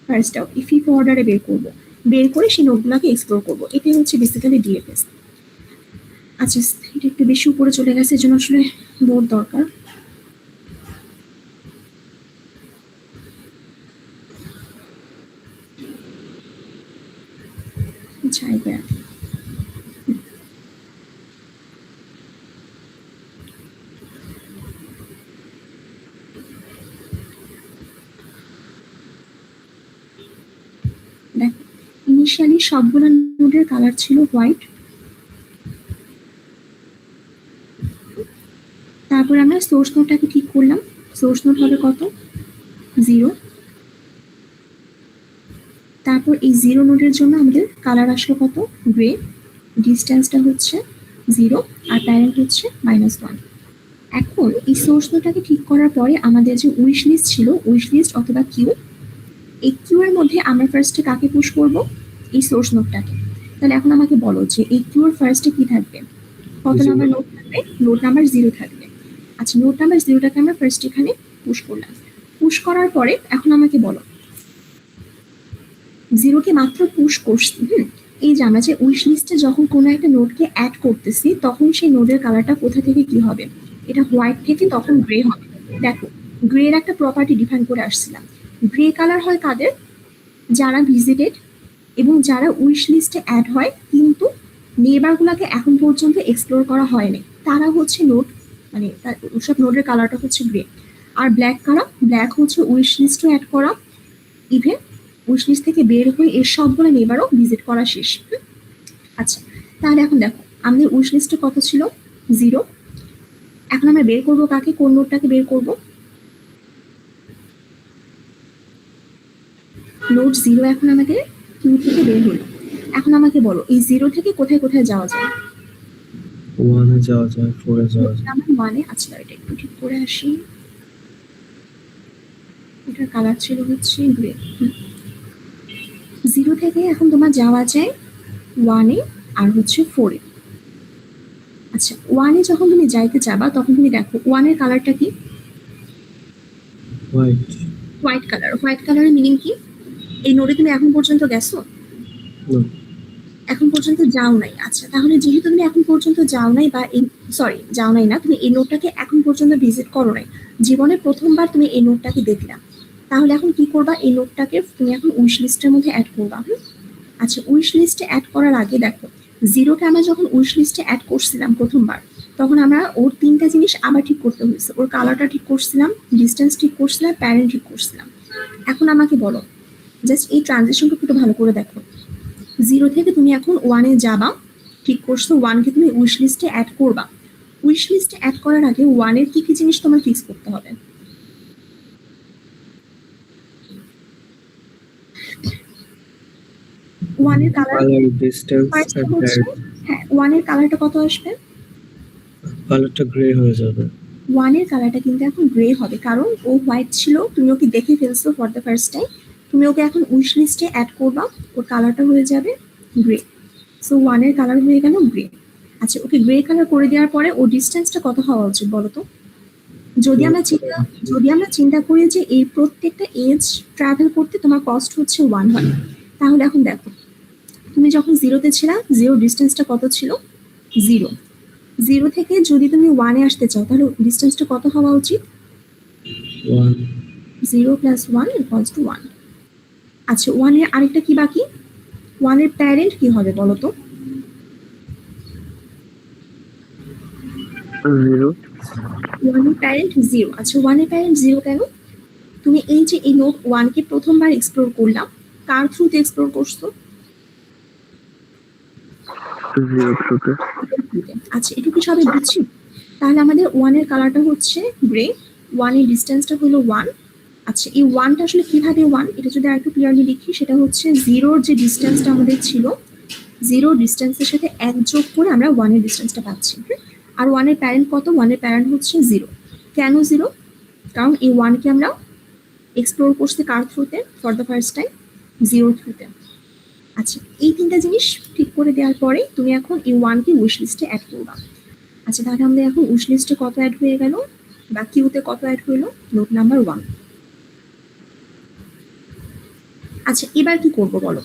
ফার্স্ট আউট, এই ফিফ অর্ডারে বের করব। বের করে সেই নোটগুলোকে এক্সপ্লোর করব। এটাই হচ্ছে বেসিক্যালি ডিএফএস। আচ্ছা, এটা একটু বেশি উপরে চলে গেছে, এজন্য আসলে বোর্ড দরকার। জায়গা দেখ, ইনিশিয়ালি সবগুলো নোডের কালার ছিল হোয়াইট। তারপর আমরা সোর্স নোডটাকে ঠিক করলাম। সোর্স নোড হবে কত? 0। তারপর এই 0 নোডের জন্য আমাদের কালার আসলো কত? গ্রে। ডিস্টেন্সটা হচ্ছে 0, আর প্যারেন্ট হচ্ছে -1। এখন এই সোর্স নোডটাকে ঠিক করার পরে আমাদের যে উইশ লিস্ট ছিল, উইশ লিস্ট অথবা কিউ, এই কিউ এর মধ্যে আমরা ফার্স্টে কাকে পুশ করব? এই সোর্স নোডটাকে। তাহলে এখন আমাকে বলো যে এই কিউ এর ফার্স্টে কি থাকবে? কত নাম্বার নোড থাকবে? নোড নাম্বার 0 থাকবে। আচ্ছা, নোড নাম্বার 0টাকে আমরা ফার্স্ট এখানে পুশ করলাম। পুশ করার পরে এখন আমাকে বলো, 0কে মাত্র পুশ করছি, এই যে আমরা যে উইশ লিস্টে যখন কোনো একটা নোডকে অ্যাড করতেছি, তখন সেই নোডের কালারটা কোথা থেকে কি হবে? এটা হোয়াইট থেকে তখন গ্রে হবে। দেখো, গ্রের একটা প্রপার্টি ডিফাইন করে আসছিলাম। গ্রে কালার হয় কাদের? যারা ভিজিটেড এবং যারা উইশ লিস্টে অ্যাড হয় কিন্তু নেইবারগুলোকে এখন পর্যন্ত এক্সপ্লোর করা হয়নি, তারা হচ্ছে নোড, মানে ওসব নোডের কালারটা হচ্ছে গ্রে। আর ব্ল্যাক কালার, ব্ল্যাক হচ্ছে উইশ লিস্টও অ্যাড করা, ইভেন উইশ লিস্ট থেকে বের হয়ে এর সবগুলো নেবারও ভিজিট করা শেষ। আচ্ছা, তাহলে এখন দেখো আমাদের উইশ লিস্টে কত ছিল? 0। এখন আমরা বের করবো কাকে? কোন নোডটাকে বের করবো? নোড 0 এখন আমাদের কিউ থেকে বের হলো। এখন আমাকে বলো এই 0 থেকে কোথায় কোথায় যাওয়া যায়? 1 এ যাওয়া যায়, 4 এ যাওয়া যায়। নাম্বার 1 এ। আচ্ছা এটা একটু ঠিক করে আসি। এটার কালার ছিল হচ্ছে গ্রে। 0 থেকে এখন তোমার যাওয়া যায় 1 এ আর হচ্ছে 4 এ। আচ্ছা 1 এ যখন তুমি যাইতে যাবা তখন তুমি দেখো 1 এর কালারটা কি? হোয়াইট। White colour. হোয়াইট কালারের মিনিং কি? এই নোডে তুমি এখন পর্যন্ত গেছো? না, এখন পর্যন্ত যাও নাই। আচ্ছা তাহলে যেহেতু তুমি এখন পর্যন্ত যাও নাই বা সরি যাও নাই না, তুমি এই নোটটাকে এখন পর্যন্ত ভিজিট করো নাই, জীবনে প্রথমবার তুমি এই নোটটাকে দেখলা, তাহলে এখন কি করবা? এই নোটটাকে তুমি এখন উইশ লিস্টের মধ্যে অ্যাড করবা। আচ্ছা উইশ লিস্টে অ্যাড করার আগে দেখো 0কে আমরা যখন উইশ লিস্টে অ্যাড করছিলাম প্রথমবার, তখন আমরা ওর 3টা জিনিস আবার ঠিক করতে হয়েছে। ওর কালারটা ঠিক করছিলাম, ডিস্টেন্স ঠিক করছিলাম, প্যারেন্ট ঠিক করছিলাম। এখন আমাকে বলো, জাস্ট এই ট্রানজিশনটা একটু ভালো করে দেখো। 0 থেকে তুমি এখন 1 এ যাবা, ঠিক করছো, 1 কে তুমি উইশ লিস্টে অ্যাড করবা। উইশ লিস্টে অ্যাড করার আগে 1 এর কি কি জিনিস তোমার ফিক্স করতে হবে? 1 এর কালার, কালার, ডিসটেন্স ফার্স্টে এন্ড হচ্ছে হ্যাঁ 1 এর কালারটা কত আসবে? কালারটা গ্রে হয়ে যাবে। 1 এর কালারটা কিন্তু এখন গ্রে হবে, কারণ ও হোয়াইট ছিল, তুমি ওকে দেখে ফেলছো ফর দ্য ফার্স্ট টাইম, তুমি ওকে এখন উইশ লিস্টে অ্যাড করবা, ওর কালারটা হয়ে যাবে গ্রে। সো 1 এর কালার হয়ে গেল গ্রে। আচ্ছা ওকে গ্রে কালার করে দেওয়ার পরে ওর ডিস্টেন্সটা কত হওয়া উচিত বলো তো? যদি আমরা চিন্তা করি যে এই প্রত্যেকটা এজ ট্রাভেল করতে তোমার কস্ট হচ্ছে 1 হয়, তাহলে এখন দেখো তুমি যখন 0-তে ছিলা, 0 ডিস্টেন্সটা কত ছিল? 0। 0 থেকে যদি তুমি 1 এ আসতে চাও তাহলে ডিস্টেন্সটা কত হওয়া উচিত? 1 0 + 1 = 1। আচ্ছা 1 এর আরেকটা কি বাকি? 1 এর প্যারেন্ট কি হবে বলো তো? 0 1 এর প্যারেন্ট 0। আচ্ছা 1 এর প্যারেন্ট 0 কেন? তুমি এই যে এই নোড 1 কে প্রথমবার এক্সপ্লোর করলাম, কার থ্রুতে এক্সপ্লোর করছো? 0 থেকে। আচ্ছা এটা কি সবাই বুঝছি? তাহলে আমাদের 1 এর কালারটা হচ্ছে গ্রে, 1 এর ডিস্টেন্সটা হলো 1। আচ্ছা এই 1টা আসলে কিভাবে 1, এটা যদি আরেকটু ক্লিয়ারলি লিখি, সেটা হচ্ছে 0 যে ডিস্টেন্সটা আমাদের ছিল, 0 ডিস্টেন্সের সাথে 1 যোগ করে আমরা 1 এর ডিস্টেন্সটা পাচ্ছি। আর 1 এর প্যারেন্ট কত? 1 এর প্যারেন্ট হচ্ছে 0। কেন 0? কারণ এই 1 কে আমরা এক্সপ্লোর করছি কার থ্রুতে ফর দ্য ফার্স্ট টাইম? 0 থ্রুতে। আচ্ছা এই 3টা জিনিস ঠিক করে দেওয়ার পরে তুমি এখন এই 1 কে উইশ লিস্টে অ্যাড করবা। আচ্ছা তাহলে আমাদের এখন উইশ লিস্টে কত অ্যাড হয়ে গেল বা কিউতে কত অ্যাড হইলো? Note number 1। আচ্ছা এবার কি করব বলো?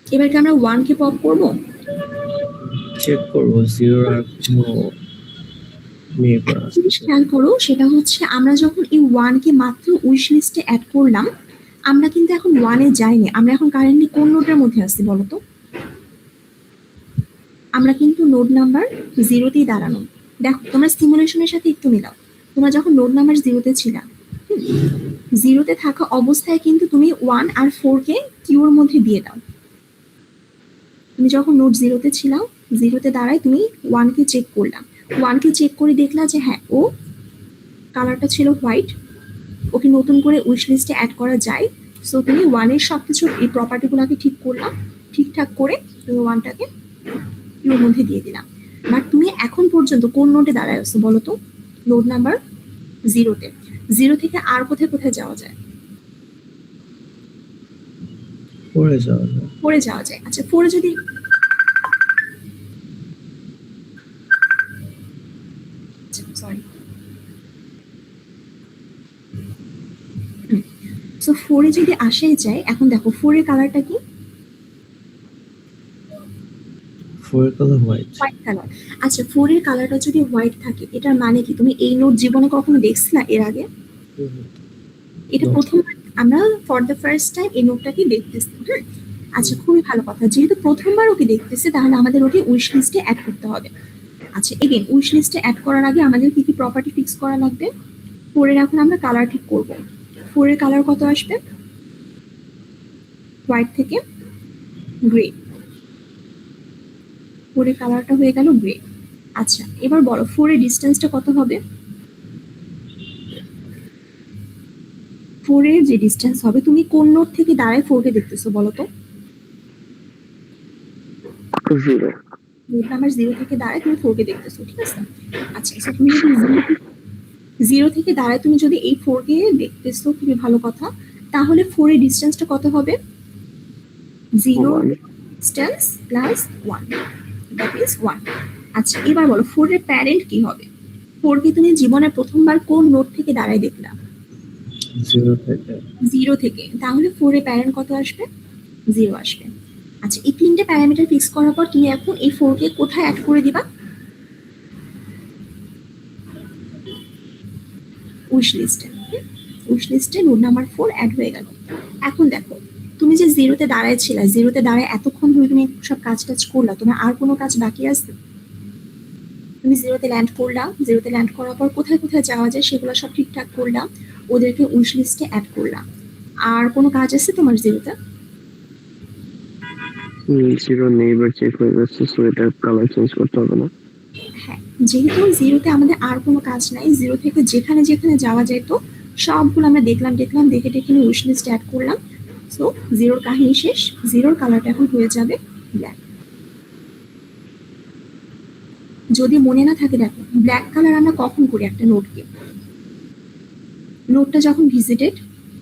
এবার কি আমরা 1 কে পপ করব? চেক করব 0 আর কোনো নেইবার আছে। জিনিস খেয়াল করো, সেটা হচ্ছে আমরা যখন এই 1 কে মাত্র উইশ লিস্টে অ্যাড করলাম, আমরা কিন্তু এখন 1 এ যাইনি। আমরা এখন কারেন্টলি কোন নোটের মধ্যে আছি বলো তো? আমরা কিন্তু নোড নাম্বার 0তেই দাঁড়ানো। দেখো তোমরা সিমুলেশনের সাথে একটু মিলাও। তোমরা যখন নোড নাম্বার 0তে ছিলা, 0তে থাকা অবস্থায় কিন্তু তুমি 1 আর 4 কে কিউর মধ্যে দিয়ে দাও। তুমি যখন নোড 0তে ছিলাও, 0তে দাঁড়ায় তুমি 1 কে চেক করলাম, 1 কে চেক করে দেখলা যে হ্যাঁ ও কালারটা ছিল হোয়াইট, ওকে নতুন করে উইশ লিস্টে অ্যাড করা যায়। সো তুমি 1 এর সবকিছু এই প্রপার্টিগুলোকে ঠিক করলাম, ঠিকঠাক করে তুমি 1টাকে কিউর মধ্যে দিয়ে দিলাম। বাট তুমি এখন পর্যন্ত কোন নোটে দাঁড়ায় আছো বলো তো? Node number 0তে। 0 থেকে আর কোথায় কোথায় যাওয়া যায়? পরে যাওয়া যায়। 4 এ যাওয়া যায়। আচ্ছা 4 এ যদি সরি সো 4 এ যদি আসেই যায়, এখন দেখো 4 এর কালারটা কি? 4 এর কালার হোয়াইট। White colour. আচ্ছা 4 এর কালারটা যদি হোয়াইট থাকে, এটার মানে কি? তুমি এই নোট জীবনে কখনো দেখছিলা এর আগে? এটা না। প্রথম আমরা ফর দ্য ফার্স্ট টাইম এই নোটটাকে দেখতেছি। আচ্ছা খুবই ভালো কথা, যেহেতু প্রথমবার ওকে দেখতেছে তাহলে আমাদের ওকে উইশ লিস্টে অ্যাড করতে হবে। আচ্ছা এগেন উইশ লিস্টে অ্যাড করার আগে আমাদের কি কি প্রপার্টি ফিক্স করা লাগবে? 4 এর এখন আমরা কালার ঠিক করব। 4 এর কালার কত আসবে? হোয়াইট থেকে গ্রে। 4 এর কালারটা হয়ে গেল গ্রে। আচ্ছা এবার বলো 4 এর ডিস্টেন্সটা কত হবে? 4 এর যে ডিস্টেন্স হবে, তুমি কোন নোড থেকে দাঁড়ায় 4 কে দেখতেছো বলো তো? 0 নোড নাম্বার 0 থেকে দাঁড়ায় তুমি 4 কে দেখতেছো, ঠিক আছে? আচ্ছা, সো তুমি যদি 0 থেকে দাঁড়ায় তুমি যদি এই 4 কে দেখতেছো, খুবই ভালো কথা। তাহলে 4 এর ডিস্টেন্সটা কত হবে? 0 ডিস্টেন্স প্লাস 1, দ্যাট ইজ 1। আচ্ছা, এবার বলো 4 এর প্যারেন্ট কি হবে? 4 কে তুমি জীবনে প্রথমবার কোন নোড থেকে দাঁড়ায় দেখলা? 0 থেকে 0 থেকে। তাহলে 4 এর প্যারেন্ট কত আসবে? 0 আসবে। আচ্ছা, এই তিনটে প্যারামিটার ফিক্স করার পর তুমি এখন এই 4 কে কোথায় অ্যাড করে দিবা? উইশ লিস্টে। উইশ লিস্টে নোড নাম্বার 4 অ্যাড হয়ে গেল। এখন দেখো, তুমি যে 0 তে দাঁড়ায় ছিলা, 0 তে দাঁড়ায় এতক্ষণ ধরে তুমি সব কাজ করলা, তোমার আর কোনো কাজ বাকি আছে? তুমি 0 তে ল্যান্ড করলা, 0 তে ল্যান্ড করার পর কোথায় কোথায় যাওয়া যায় সেগুলো সব ঠিকঠাক করলাম, ওদেরকে উইশ লিস্টে অ্যাড করলাম। আর কোনো কাজ আছে তোমার 0 তে? 0 নেইবার চেক হয়ে যাচ্ছে, সো এটা কালার চেঞ্জ করতে হবে না। হ্যাঁ, যেহেতু 0 তে আমাদের আর কোনো কাজ নাই, 0 থেকে যেখানে যেখানে যাওয়া যেত সবগুলো আমরা দেখলাম, দেখে নিয়ে উইশ লিস্টে অ্যাড করলাম। সো 0 কাহিনী শেষ। 0 কালারটা এখন হয়ে যাবে ব্ল্যাক। যদি মনে না থাকে, দেখো ব্ল্যাক কালার আমরা কখন করি একটা নোটকে? নোটটা যখন ভিজিটেড,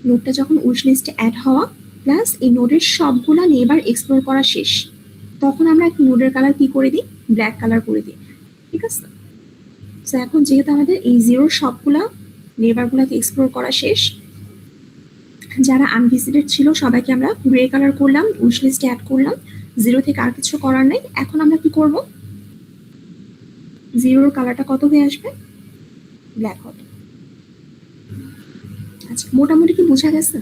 নোটটা যখন উইশ লিস্টে অ্যাড হওয়া, প্লাস এই নোটের সবগুলা নেবার এক্সপ্লোর করা শেষ, তখন আমরা নোটের কালার কি করে দিই? ব্ল্যাক কালার করে দিই, ঠিক আছে? তো এখন যেহেতু আমাদের এই 0 সবগুলা নেবারগুলোকে এক্সপ্লোর করা শেষ, যারা আনভিজিটেড ছিল সবাইকে আমরা গ্রে কালার করলাম, উইশ লিস্টে অ্যাড করলাম। 0 থেকে আর কিছু করার নেই। এখন আমরা কি করব? 0 কালারটা কত হয়ে আসবে? ব্ল্যাক হবে। আচ্ছা, মোটামুটি কি বোঝা গেছে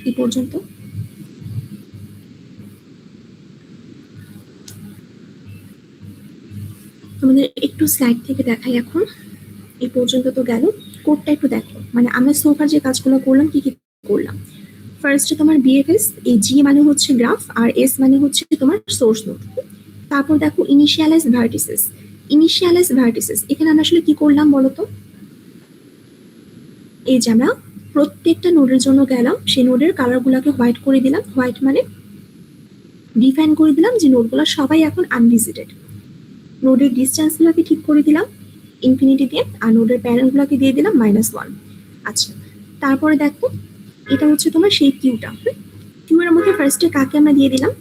এই পর্যন্ত? তোমাদের একটু স্লাইড থেকে দেখাই এখন। এই পর্যন্ত তো গেল, কোডটা একটু দেখো। মানে আমরা সোফার যে কাজগুলো করলাম, কি কি করলাম? ফার্স্টে তোমার বিএফএস, এই জি মানে হচ্ছে গ্রাফ, আর এস মানে হচ্ছে তোমার সোর্স নোড। তারপর দেখো ইনিশিয়ালাইজ ভার্টিসেস। ইনিশিয়ালাইজ ভার্টিসেস, এখানে আমরা আসলে কি করলাম বলতো? এই যে আমরা প্রত্যেকটা নোডের জন্য গেলাম, সেই নোডের কালারগুলোকে হোয়াইট করে দিলাম। হোয়াইট মানে ডিফাইন করে দিলাম যে নোডগুলো সবাই এখন আনভিজিটেড। নোডের ডিস্টেন্সগুলোকে ঠিক করে দিলাম ইনফিনিটি দিয়ে, আর নোডের প্যারেন্টগুলোকে দিয়ে দিলাম -1। আচ্ছা, তারপরে দেখো এটা হচ্ছে তোমার সেই কিউটা। কিউ এর মধ্যে ফার্স্টে কাকে আমরা দিয়ে দিলাম?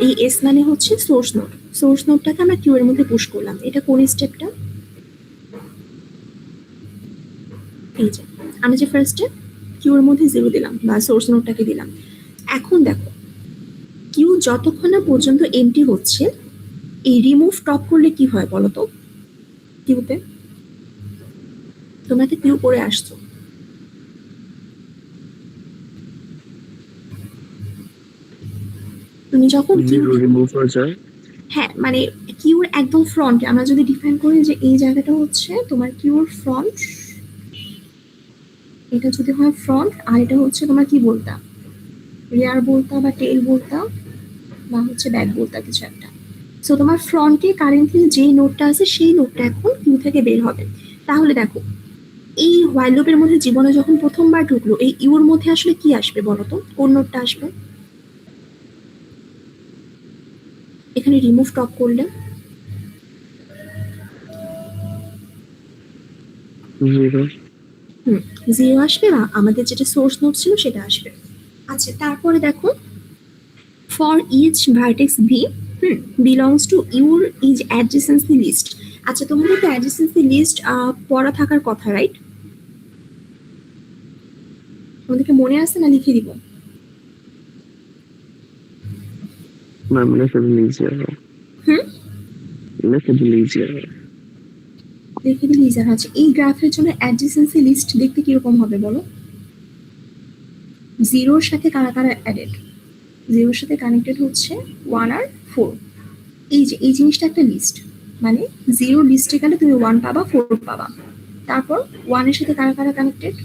এই এস মানে হচ্ছে সোর্স নোড। সোর্স নোডটাকে আমরা কিউ এর মধ্যে পুশ করলাম। এটা কোন স্টেপটা? এই যে আমরা যে ফার্স্টে কিউ এর মধ্যে 0 দিলাম বা সোর্স নোডটাকে দিলাম। এখন দেখো কিউ যতক্ষণ না পর্যন্ত এমটি হচ্ছে, এই রিমুভ টপ করলে কি হয় বলো তো? কিউতে তোমরা তো কিউ করে আসছো, তুমি যখন কিউ, 0 রিমুভ হয়ে যায়। হ্যাঁ মানে কিউর একদম ফ্রন্টে আমরা যদি ডিফাইন করি যে এই জায়গাটা হচ্ছে তোমার কিউর ফ্রন্ট, এটা যদি হয় ফ্রন্ট, আর এটা হচ্ছে তোমার কি বলতা? রিয়ার বলতা বা টেল বলতা বা হচ্ছে ব্যাক বলতা, কিছু একটা। সো তোমার ফ্রন্টে কারেন্টলি যেই নোটটা আছে সেই নোটটা এখন কিউ থেকে বের হবে। তাহলে দেখো এই হোয়াইল লুপের মধ্যে জীবনে যখন প্রথমবার ঢুকলো, এই ইউর মধ্যে আসলে কি আসবে বলতো? কোন নোটটা আসবে? এখানে রিমুভ টপ করলে 0 0 আসবে, বা আমাদের যেটা সোর্স নোট ছিল সেটা আসবে। আচ্ছা, তারপরে দেখো for each vertex V belongs to your is adjacency list. আচ্ছা, তোমাদের তো অ্যাডজেসেন্সি লিস্ট পড়া থাকার কথা, রাইট? তোমাদেরকে মনে আছে না লিখে দিব? না, মানে ফেলে ইজিয়ার হয়। লিখে দিলে ইজিয়ার হয়। লিখে দিলে ইজার আছে। এই গ্রাফের জন্য অ্যাডজেসেন্সি লিস্ট দেখতে কিরকম হবে বলো? 0-র সাথে কারা কারা অ্যাডেড? 0-র সাথে কানেক্টেড হচ্ছে 1 আর 4। এই যে এই জিনিসটা একটা লিস্ট, মানে 0 লিস্টে গেলে তুমি 1 পাবা, 4 পাবা। তারপর 1 এর সাথে কারা কারা কানেক্টেড?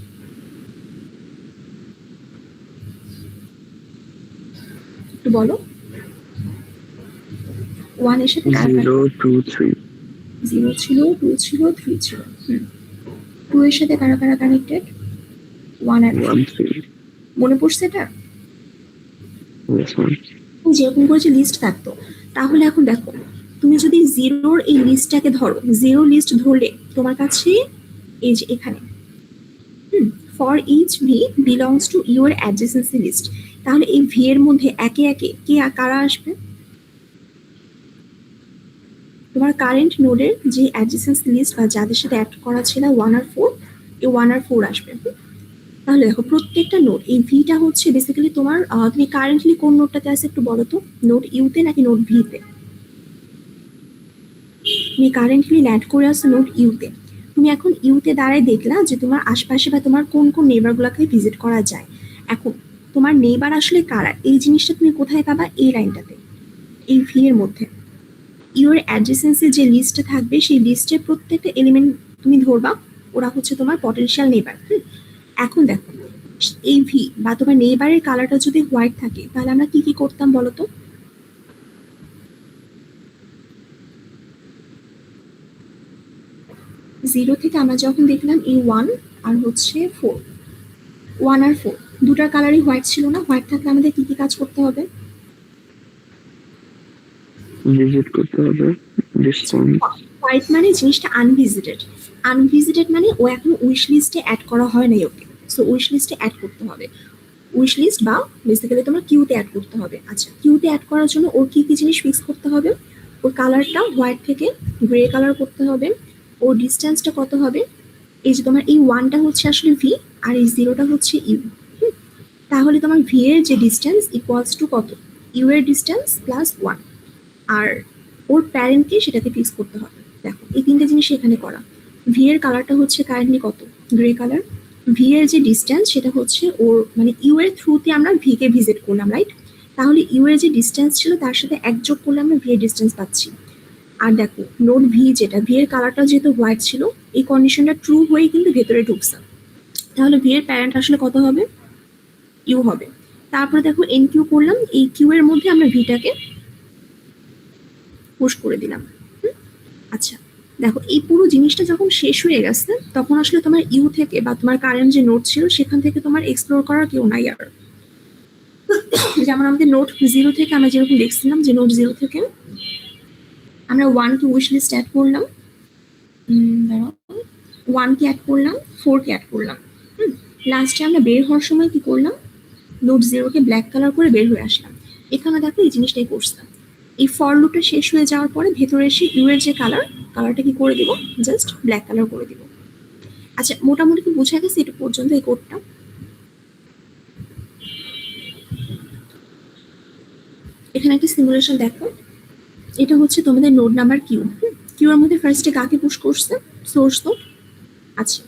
একটু বলো। 1 এর সাথে কারা কারা? 0 2 3 0 ছিল, 2 ছিল, 3 ছিল। 2 এর সাথে কারা কারা কানেক্টেড? 1 আর 1 3 মনে পড়ছে এটা? yes ma'am যেরকম করে যে লিস্ট থাকতো, তাহলে এখন দেখো তুমি যদি জিরোর এই লিস্টটাকে ধরো, জিরো লিস্ট ধরলে তোমার কাছে এই যে এখানে for each V belongs to your adjacency list, তাহলে এই ভি এর মধ্যে একে একে কে কারা আসবে? তোমার কারেন্ট নোডের যে অ্যাডজেসেন্সি লিস্ট বা যাদের সাথে অ্যাড করা ছিল 1 আর 4, এই 1 আর 4 আসবে। তাহলে দেখো প্রত্যেকটা নোড, এই ভিটা হচ্ছে বেসিক্যালি তোমার তুমি কারেন্টলি কোন নোডটাতে আছে একটু বলো তো, নোড ইউতে নাকি নোড ভিতে? তুমি কারেন্টলি ল্যান্ড করে আসছো নোড ইউতে। তুমি এখন ইউতে দাঁড়ায় দেখলা যে তোমার আশপাশে বা তোমার কোন কোন নেইবারগুলোকে ভিজিট করা যায়। এখন তোমার নেইবার আসলে কারা, এই জিনিসটা তুমি কোথায় পাবা? এই লাইনটাতে, এই ভি এর মধ্যে ইউর অ্যাডজেসেন্সি যে লিস্টটা থাকবে সেই লিস্টের প্রত্যেকটা এলিমেন্ট তুমি ধরবা, ওরা হচ্ছে তোমার পটেনশিয়াল নেইবার। এখন দেখো এই ভি বা তোমার নেইবারের কালারটা যদি হোয়াইট থাকে তাহলে আমরা কি কি করতাম বলো তো? জিরো থেকে আমরা যখন দেখলাম এই 1 আর হচ্ছে 4, 1 আর 4 দুটার কালারই হোয়াইট ছিল না? হোয়াইট থাকলে আমাদের কি কি কাজ করতে হবে? ভিজিট করতে হবে ডিসকাউন্ট হোয়াইট মানে জিনিসটা আনভিজিটেড, আনভিজিটেড মানে ও এখন উইশ লিস্টে অ্যাড করা হয় নাই ওকে, সো উইশ লিস্টে অ্যাড করতে হবে। উইশ লিস্ট বা বেসিক্যালি তোমার কিউতে অ্যাড করতে হবে। আচ্ছা, কিউতে অ্যাড করার জন্য ওর কি কি জিনিস ফিক্স করতে হবে? ওর কালারটা হোয়াইট থেকে গ্রে কালার করতে হবে, ওর ডিস্টেন্সটা কত হবে? এই যে তোমার এই 1টা হচ্ছে আসলে ভি আর এই 0টা হচ্ছে ইউ। তাহলে তোমার ভি এর যে ডিস্টেন্স ইকুয়ালস টু কত? ইউ এর ডিস্টেন্স প্লাস 1, আর ওর প্যারেন্টকে সেটাকে ফিক্স করতে হবে। দেখো এই তিনটে জিনিস এখানে করা। ভি এর কালারটা হচ্ছে কারেন্টলি কত? Grey colour. ভি এর যে ডিস্টেন্স সেটা হচ্ছে ওর মানে ইউ এর থ্রুতে আমরা ভি কে ভিজিট করলাম, রাইট? তাহলে ইউ এর যে ডিস্টেন্স ছিল তার সাথে এক যোগ করলে আমরা ভি এর ডিস্টেন্স পাচ্ছি। আর দেখো নোড ভি যেটা, ভি এর কালারটা যেহেতু হোয়াইট ছিল, এই কন্ডিশনটা ট্রু হয়ে কিন্তু ভেতরে ঢুকছে। তাহলে ভি এর প্যারেন্ট আসলে কত হবে? ইউ হবে। তারপরে দেখো এন কিউ করলাম, এই কিউ এর মধ্যে আমরা ভিটাকে পুশ করে দিলাম। আচ্ছা দেখো এই পুরো জিনিসটা যখন শেষ হয়ে গেছে তখন আসলে তোমার ইউ থেকে বা তোমার কারেন্ট যে নোট ছিল সেখান থেকে তোমার এক্সপ্লোর করার কেউ নাই আর। যেমন আমাদের নোট 0 থেকে আমরা যেরকম দেখছিলাম যে নোট 0 থেকে আমরা 1 কে উইশ লিস্ট অ্যাড করলাম, 1 কে অ্যাড করলাম, 4 কে অ্যাড করলাম। লাস্টে আমরা বের হওয়ার সময় কি করলাম? নোট 0 কে ব্ল্যাক কালার করে বের হয়ে আসলাম। এখানে দেখো এই জিনিসটাই করছিলাম। এই ফর লুপটা শেষ হয়ে যাওয়ার পরে ভেতরে এসে ইউ এর যে কালারটা কি করে দিব? জাস্ট ব্ল্যাক কালার করে দিব। আচ্ছা মোটামুটি কি বোঝা গেছে এটা পর্যন্ত এই কোডটা? এখানে একটা সিমুলেশন দেখো, এটা হচ্ছে তোমাদের নোড নাম্বার কিউ। কিউ এর মধ্যে ফার্স্টে কাকে পুশ করছে? Source node. আচ্ছা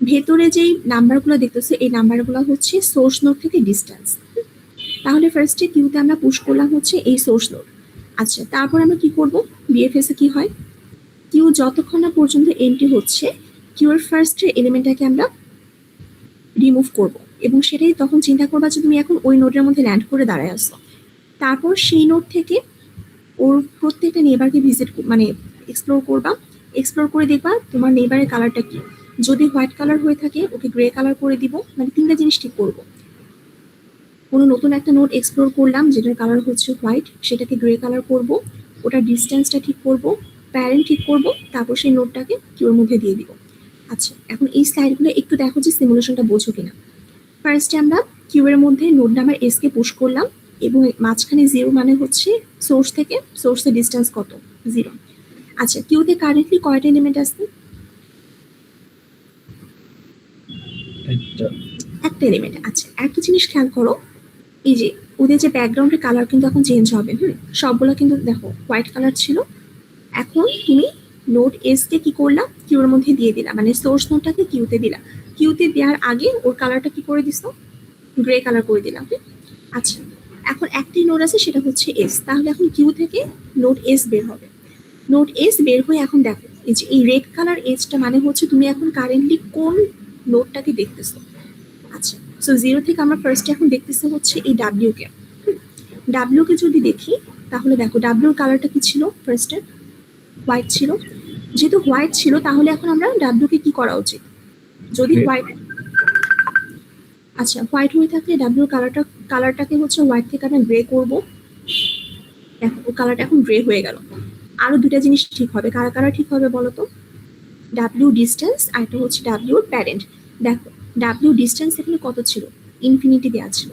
ভেতরে যেই নাম্বারগুলো দেখতেছে এই নাম্বারগুলো হচ্ছে সোর্স নোড থেকে ডিস্টেন্স। তাহলে ফার্স্টে কিউতে আমরা পুশ করলাম হচ্ছে এই সোর্স নোড। আচ্ছা তারপর আমরা কি করব? বিএফএস এ কি হয়, কিউ যতক্ষণ না পর্যন্ত এন্ট্রি হচ্ছে কিউ এর ফার্স্ট এলিমেন্টটাকে আমরা রিমুভ করব, এবং সেটাই তখন চিন্তা করবা যে তুমি এখন ওই নোডের মধ্যে ল্যান্ড করে দাঁড়ায় আসছো। তারপর সেই নোড থেকে ওর প্রত্যেকটা নেবারকে ভিজিট মানে এক্সপ্লোর করবা, এক্সপ্লোর করে দেখবা তোমার নেবারের কালারটা কি। যদি হোয়াইট কালার হয়ে থাকে ওকে গ্রে কালার করে দিব, মানে তিনটা জিনিস ঠিক করবো। কোনো নতুন একটা নোট এক্সপ্লোর করলাম যেটার কালার হচ্ছে হোয়াইট, সেটাকে গ্রে কালার করব, ওটার ডিস্টেন্সটা ঠিক করব, প্যারেন্ট ঠিক করব, তারপর সেই নোটটাকে কিউর মধ্যে দিয়ে দিব। আচ্ছা এখন এই স্লাইডগুলো একটু দেখো যে সিমুলেশনটা বোঝো কিনা। ফার্স্টে আমরা কিউ এর মধ্যে node number S K push করলাম এবং মাঝখানে 0 মানে হচ্ছে সোর্স থেকে সোর্সের ডিস্টেন্স কত? 0। আচ্ছা কিউতে কারেন্টলি কয়টা এলিমেন্ট আছে? একটা এলিমেন্ট। আচ্ছা একটা জিনিস খেয়াল করো, এই যে ওদের যে ব্যাকগ্রাউন্ডের কালার কিন্তু এখন চেঞ্জ হবে। সবগুলো কিন্তু দেখো হোয়াইট কালার ছিল, এখন তুমি নোড এস কে কি করলাম? কিউর মধ্যে দিয়ে দিলাম, মানে সোর্স নোডটাকে কিউতে দিলাম। কিউতে দেওয়ার আগে ওর কালারটা কি করে দিছো? গ্রে কালার করে দিলাম। আচ্ছা এখন একটি নোড আছে সেটা হচ্ছে এস, তাহলে এখন কিউ থেকে নোড এস বের হবে। নোড এস বের হয়ে এখন দেখো এই যে এই রেড কালার এজটা মানে হচ্ছে তুমি এখন কারেন্টলি কোন নোডটাকে দেখতেছো। আচ্ছা সো 0 থেকে আমরা ফার্স্টে এখন দেখতেছি হচ্ছে এই ডাব্লিউ কে। ডাব্লিউ কে যদি দেখি তাহলে দেখো ডাব্লিউর কালারটা কি ছিল? ফার্স্টে হোয়াইট ছিল। যেহেতু হোয়াইট ছিল তাহলে এখন আমরা ডাব্লিউ কে কি করা উচিত? যদি Gray. হোয়াইট, আচ্ছা হোয়াইট হয়ে থাকলে ডাব্লিউ কালারটাকে হচ্ছে হোয়াইট থেকে আমরা গ্রে করব। দেখো কালারটা এখন গ্রে হয়ে গেল। আরো দুটা জিনিস ঠিক হবে, কারা কারা ঠিক হবে বলো তো? ডাব্লিউ ডিস্টেন্স আর একটা হচ্ছে ডাব্লিউ প্যারেন্ট। দেখো ডাব্লিউ ডিস্টেন্স এখানে কত ছিল, ইনফিনিটি দেওয়া ছিল।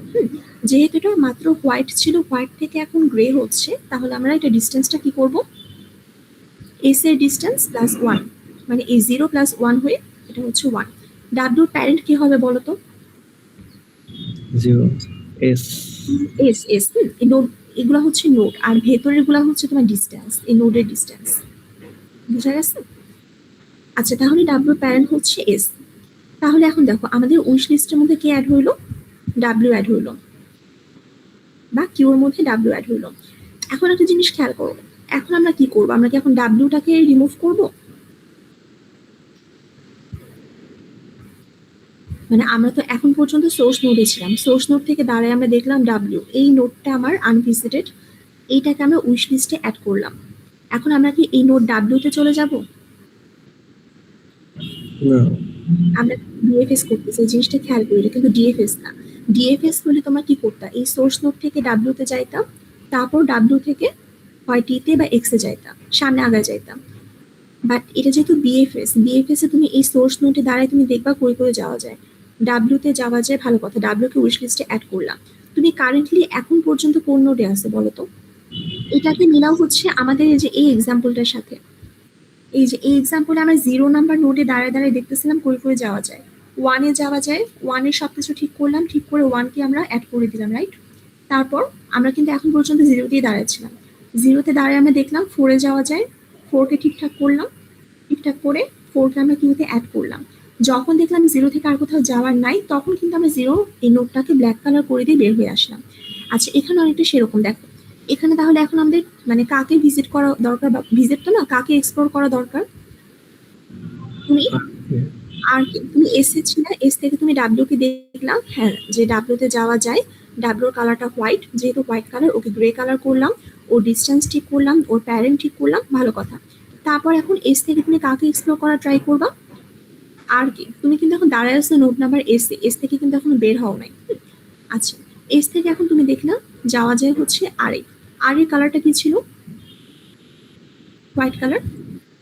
যেহেতু এটা মাত্র হোয়াইট ছিল, হোয়াইট থেকে এখন গ্রে হচ্ছে, তাহলে আমরা এটা ডিস্টেন্সটা কি করব, এস এর ডিস্টেন্স প্লাস ওয়ান, মানে এই 0 প্লাস 1 হয়ে এটা হচ্ছে 1। ডাব্লিউ প্যারেন্ট কি হবে বলো তো? 0 S এস এস এই নোড, এগুলো হচ্ছে নোড, আর ভেতরের গুলা হচ্ছে তোমার ডিস্টেন্স, এই নোডের ডিস্টেন্স। বুঝা গেছে? আচ্ছা তাহলে ডাব্লিউ প্যারেন্ট হচ্ছে এস। তাহলে এখন দেখো আমাদের উইশ লিস্টের মধ্যে কে অ্যাড হইলো, ডাব্লিউ অ্যাড হইলো, বা কিউর মধ্যে ডাব্লিউ অ্যাড হইলো। এখন একটা জিনিস খেয়াল করো, এখন আমরা কি করবো, আমরা কি এখন ডাব্লিউটাকে রিমুভ করব? মানে আমরা তো এখন পর্যন্ত সোর্স নোডে ছিলাম, সোর্স নোড থেকে দাঁড়ায় আমরা দেখলাম ডাব্লিউ, এই নোডটা আমার আনভিজিটেড, এইটাকে আমরা উইশ লিস্টে অ্যাড করলাম। এখন আমরা কি এই নোড ডাব্লিউতে চলে যাব? না, আমরা ডিএফএস করতেছি, এই জিনিসটা খেয়াল করি, কিন্তু ডিএফএস না। ডিএফএস হলে তোমরা কি করতা, এই সোর্স নোড থেকে ডাব্লিউতে যাইতাম, তারপর ডাব্লিউ থেকে হয় টিতে বা এক্সে যাইতাম, সামনে আগায় যাইতাম। বাট এটা যেহেতু বিএফএস, বিএফএস এ তুমি এই সোর্স নোটে দাঁড়ায় তুমি দেখবা কই করে যাওয়া যায়, ডাব্লিউতে যাওয়া যায়, ভালো কথা, ডাব্লিউকে উইশ লিস্টে অ্যাড করলাম। তুমি কারেন্টলি এখন পর্যন্ত কোন নোডে আছে বলো তো? এটাকে মিলাও হচ্ছে আমাদের এই যে এই এক্সাম্পলটার সাথে। এই যে এই এক্সাম্পলে আমরা 0 নাম্বার নোডে দাঁড়ায় দাঁড়ায় দেখতেছিলাম কই করে যাওয়া যায়, 1 এ যাওয়া যায়, 1 এর সবকিছু ঠিক করলাম, ঠিক করে 1 কে আমরা অ্যাড করে দিলাম, রাইট? তারপর আমরা কিন্তু এখন পর্যন্ত 0তেই দাঁড়াচ্ছিলাম, 0তে দাঁড়ায় আমরা দেখলাম 4 এ যাওয়া যায়, 4 কে ঠিকঠাক করলাম, ঠিকঠাক করে 4 কে আমরা কিউতে অ্যাড করলাম। যখন দেখলাম 0 থেকে আর কোথাও যাওয়ার নাই, তখন কিন্তু আমরা 0 এই নোটটাকে ব্ল্যাক কালার করে দিয়ে বের হয়ে আসলাম। আচ্ছা এখানে অনেকটা সেরকম দেখো, এখানে তাহলে এখন আমাদের মানে কাকে ভিজিট করা দরকার, বা ভিজিট তো না, কাকে এক্সপ্লোর করা দরকার? তুমি আর কি, তুমি এস এ ছিল, এস থেকে তুমি ডাব্লিউ কে দেখলাম, হ্যাঁ যে ডাব্লিউ তে যাওয়া যায়, ডাব্লিউর কালারটা হোয়াইট, যেহেতু white colour okay grey colour করলাম, ওর ডিস্টেন্স ঠিক করলাম, ওর প্যারেন্ট ঠিক করলাম, ভালো কথা। তারপর এখন এস থেকে তুমি কাকে এক্সপ্লোর করা ট্রাই করবা? আর কি, তুমি কিন্তু এখন দাঁড়ায় আসছো note number S A, S থেকে কিন্তু এখন বের হও নাই। আচ্ছা এস থেকে এখন তুমি দেখলাম যাওয়া যায় হচ্ছে আর এ, আর এর কালারটা কি ছিল? White colour.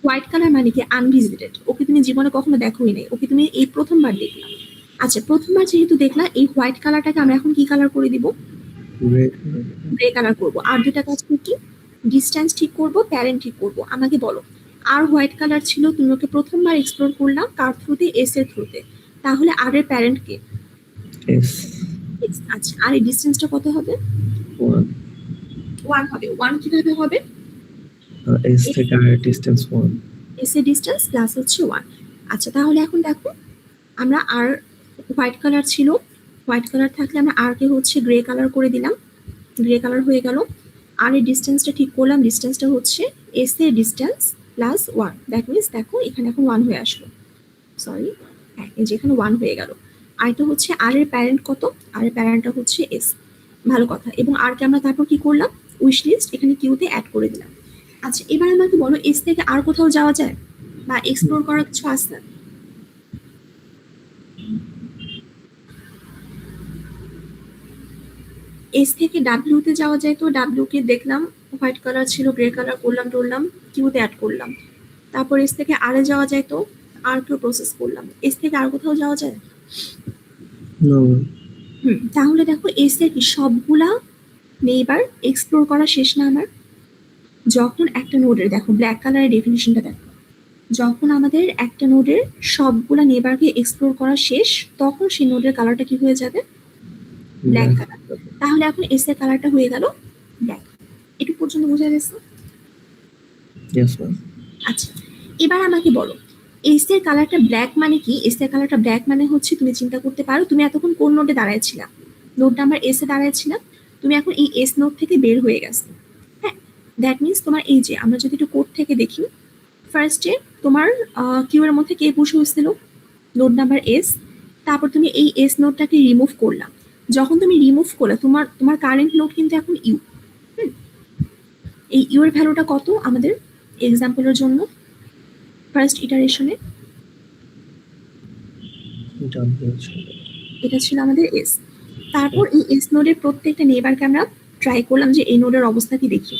হোয়াইট কালার মানে কি আনভিজিটেড, ওকে তুমি জীবনে কখনো দেখোই নাই, ওকে তুমি এই প্রথমবার দেখলা। আচ্ছা প্রথমবার যেহেতু দেখলা, এই হোয়াইট কালারটাকে আমরা এখন কি কালার করে দিব? গ্রে কালার করব। আর দুটা কাজ কি, ডিস্টেন্স ঠিক করব, প্যারেন্ট ঠিক করব। আমাকে বলো, আর হোয়াইট কালার ছিল, তুমি ওকে প্রথমবার এক্সপ্লোর করলাম কার থ্রুতে, এস এর থ্রুতে, তাহলে আর এর প্যারেন্ট কে? S আচ্ছা আর এই ডিস্টেন্সটা কত হবে? 1 1 হবে। 1 কিভাবে হবে? S থেকে আর ডিস্টেন্স 1 এস এর ডিস্টেন্স প্লাস হচ্ছে 1। আচ্ছা তাহলে এখন দেখো, আমরা আর হোয়াইট কালার ছিল, হোয়াইট কালার থাকলে আমরা আর কে হচ্ছে গ্রে কালার করে দিলাম, গ্রে কালার হয়ে গেল। আর এর ডিস্টেন্সটা ঠিক করলাম, ডিস্টেন্সটা হচ্ছে এস এর ডিস্টেন্স প্লাস 1, দ্যাট মিনস দেখো এখানে এখন 1 হয়ে আসলো, সরি হ্যাঁ এই যে এখানে 1 হয়ে গেল। আর এটা হচ্ছে আর এর প্যারেন্ট কত? আর এর প্যারেন্টটা হচ্ছে এস, ভালো কথা। এবং আর কে আমরা তারপর কি করলাম, উইশ লিস্ট এখানে কিউতে অ্যাড করে দিলাম। আচ্ছা এবার আমাকে বলো, এস থেকে আর কোথাও যাওয়া যায় বা এক্সপ্লোর করার কিছু আছে? এস থেকে ডাব্লিউতে যাওয়া যায়, তো ডাব্লিউ কে দেখলাম হোয়াইট কালার ছিল, গ্রে কালার করলাম টরলাম, কিউতে অ্যাড করলাম। তারপর এস থেকে আর এ যাওয়া যায়, তো আর কেউ প্রসেস করলাম। এস থেকে আর কোথাও যাওয়া যায়? No তাহলে দেখো এস এর কি সবগুলা নেইবার এক্সপ্লোর করা শেষ না আমার? যখন একটা নোডের, দেখো ব্ল্যাক কালারের ডেফিনিশনটা দেখো, যখন আমাদের একটা নোডের সবগুলা নেইবারকে এক্সপ্লোর করা শেষ, তখন সেই নোডের কালারটা কি হয়ে যাবে? Black colour. তাহলে এখন এস এর কালারটা হয়ে গেল ব্ল্যাক। এটুকু পর্যন্ত বোঝা গেছে? Yes ma'am আচ্ছা এবার আমাকে বলো, এস এর কালারটা ব্ল্যাক মানে কি? এস এর কালারটা ব্ল্যাক মানে হচ্ছে, তুমি চিন্তা করতে পারো তুমি এতক্ষণ কোন নোডে দাঁড়াইছিলা, নোড নাম্বার এস এ দাঁড়াইছিলাম, তুমি এখন এই এস নোড থেকে বের হয়ে গেছো, হ্যাঁ দ্যাট মিনস তোমার এই যে, আমরা যদি একটু কোড থেকে দেখি, ফার্স্টে তোমার কিউ এর মধ্যে কে পুশ হয়েছিল, নোড নাম্বার এস, তারপর তুমি এই এস নোডটাকে রিমুভ করলাম। যখন তুমি রিমুভ করলে তোমার তোমার কারেন্ট নোড কিন্তু এখন ইউ। এই ইউ এর ভ্যালুটা কত আমাদের এক্সাম্পলের জন্য ফার্স্ট ইটারেশনে? W ছিল। এটা ছিল আমাদের এস। তারপর এই এস নোডের প্রত্যেকটা নেবারকে আমরা ট্রাই করলাম যে এই নোডের অবস্থা কি দেখি।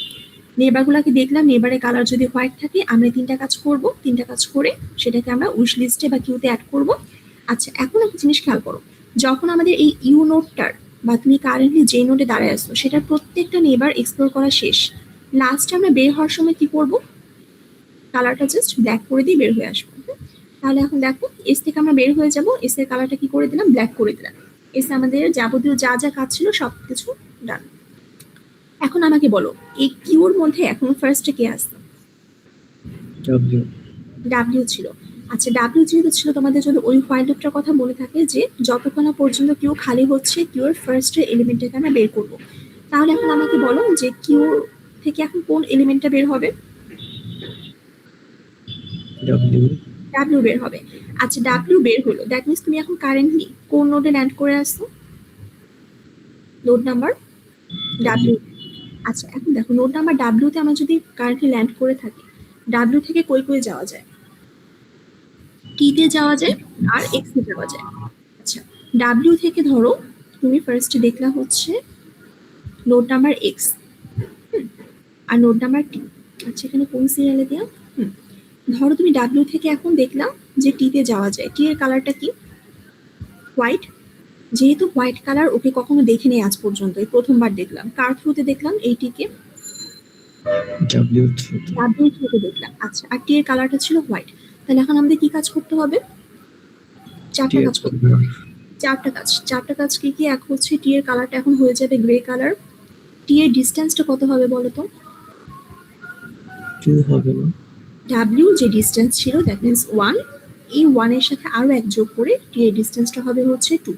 নেবারগুলোকে দেখলাম, নেবারের কালার যদি হোয়াইট থাকে আমরা তিনটা কাজ করব, তিনটা কাজ করে সেটাকে আমরা উইশ লিস্টে বা কিউতে অ্যাড করব। আচ্ছা, এখন একটা জিনিস খেয়াল করো, যখন আমাদের এই ইউ নোডটার বা তুমি কারেন্টলি যে নোডে দাঁড়ায় আসছো সেটার প্রত্যেকটা নেবার এক্সপ্লোর করা শেষ, লাস্টে আমরা বের হওয়ার সময় কি করব, কালারটা জাস্ট ব্ল্যাক করে দিয়ে বের হয়ে আসবো। তাহলে এখন দেখো এস থেকে আমরা বের হয়ে যাব, এস এর কালারটা কি করে দিলাম, ব্ল্যাক করে দিলাম। এস আমাদের যাবতীয় যা যা কাজ ছিল সবকিছু ডান। এখন আমাকে বলো এই কিউর মধ্যে এখন ফার্স্টে কে আসতো, W ডাব্লিউ ছিল। আচ্ছা, ডাব্লিউ যেহেতু ছিল, তোমাদের যদি ওই হোয়াইট লুপটার কথা মনে থাকে যে যতক্ষণ না পর্যন্ত কিউ খালি হচ্ছে কিউর ফার্স্টের এলিমেন্টটাকে আমরা বের করব। তাহলে এখন আমাকে বলো যে কিউ থেকে এখন কোন এলিমেন্টটা বের হবে, W ডাব্লিউ বের হবে। আচ্ছা, ডাব্লিউ বের হলো, দ্যাট মিনস তুমি এখন কারেন্টলি কোন নোডে ল্যান্ড করে আসছো, নোড নাম্বার ডাব্লিউ। আচ্ছা, এখন দেখো নোড নাম্বার ডাব্লিউতে আমরা যদি কারেন্টলি ল্যান্ড করে থাকি, ডাব্লিউ থেকে কই কই যাওয়া যায়, টিতে যাওয়া যায় আর এক্সে যাওয়া যায়। আচ্ছা, ডাব্লিউ থেকে ধরো তুমি ফার্স্টে দেখলা হচ্ছে নোড নাম্বার এক্স আর নোড নাম্বার টি। আচ্ছা, এখানে কোন সিরিয়ালে দেওয়া, ধরো তুমি ডাব্লিউ থেকে এখন দেখলাম যে টিতে যাওয়া যায়, টি এর কালারটা কি, হোয়াইট। যেহেতু হোয়াইট কালার ওকে কখনো দেখে নেই আজ পর্যন্ত, এই প্রথমবার দেখলাম, কার থ্রুতে দেখলাম, এই টিকে W through ডাব্লিউ থ্রুতে দেখলাম। আচ্ছা, আর টি এর কালারটা ছিল হোয়াইট। তাহলে এখন আমাদের কি কাজ করতে হবে, চারটা T কাজ করতে হবে। চারটা কাজ কি কি, এক হচ্ছে টি এর কালারটা এখন হয়ে যাবে গ্রে কালার। টি এর ডিস্টেন্সটা কত হবে বলো তো, 2 হবে না। ডাব্লিউ যে ডিস্টেন্স ছিল দ্যাট মিনস 1, এই 1 এর সাথে আরো এক যোগ করে টি এর ডিস্টেন্সটা হবে হচ্ছে 2।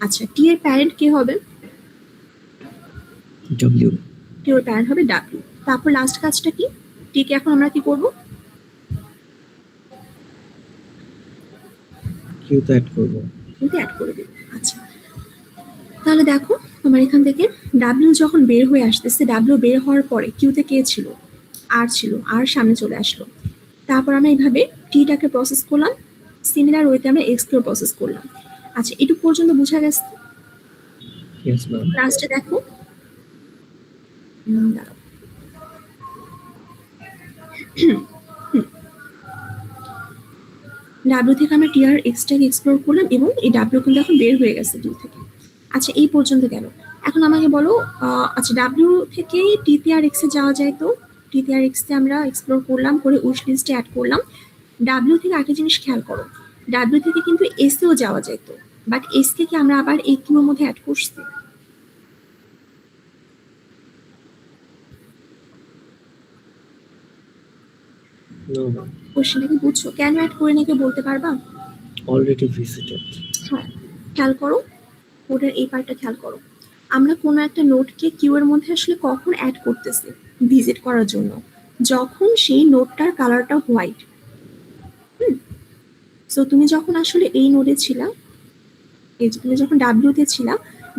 আচ্ছা, টি এর প্যারেন্ট কে হবে, W টি এর প্যারেন্ট হবে ডাব্লিউ। তারপর লাস্ট কাজটা কি, টি কে এখন আমরা কি করব, Q তে অ্যাড করবো। কিন্তু অ্যাড করে দেব। আচ্ছা, তাহলে দেখো আমার এখান থেকে ডাব্লিউ যখন বের হয়ে আসতেছে, ডাব্লিউ বের হওয়ার পরে কিউতে কে ছিল, আর ছিল, আর সামনে চলে আসলো। তারপর আমরা এইভাবে টিটাকে প্রসেস করলাম, সিমিলার ওয়েতে আমরা এক্সকেও প্রসেস করলাম। আচ্ছা, এটুকু পর্যন্ত বোঝা গেছে। Yes ma'am. লাস্টে দেখো দাঁড়াও। ডাব্লিউ থেকে আমরা টিআর এক্সটাকে এক্সপ্লোর করলাম এবং এই ডাব্লিউ কিন্তু এখন বের হয়ে গেছে টি থেকে। আচ্ছা, এই পর্যন্ত গেল। এখন আমাকে বলো আচ্ছা, ডাব্লিউ থেকে টিতে আর এক্সে যাওয়া যায়, তো টিতে আর এক্সে আমরা এক্সপ্লোর করলাম, করে উইশ লিস্টে অ্যাড করলাম। ডাব্লিউ থেকে একটা জিনিস খেয়াল করো, ডাব্লিউ থেকে কিন্তু এসেও যাওয়া যেত, বাট এস কে কি আমরা আবার এই কিউর মধ্যে অ্যাড করছি, No ma'am. কোশ্চেনটা কি বুঝছো, কেন অ্যাড করে নাকি বলতে পারবা? Already visited. হ্যাঁ, খেয়াল করো, কোডের এই পার্টটা খেয়াল করো। আমরা কোনো একটা নোটকে কিউ এর মধ্যে আসলে কখন অ্যাড করতেছি, ভিজিট করার জন্য, যখন সেই নোটটার কালারটা হোয়াইট। সো তুমি যখন আসলে এই নোডে ছিলা, এই যে তুমি যখন ডাব্লিউতে ছিলা,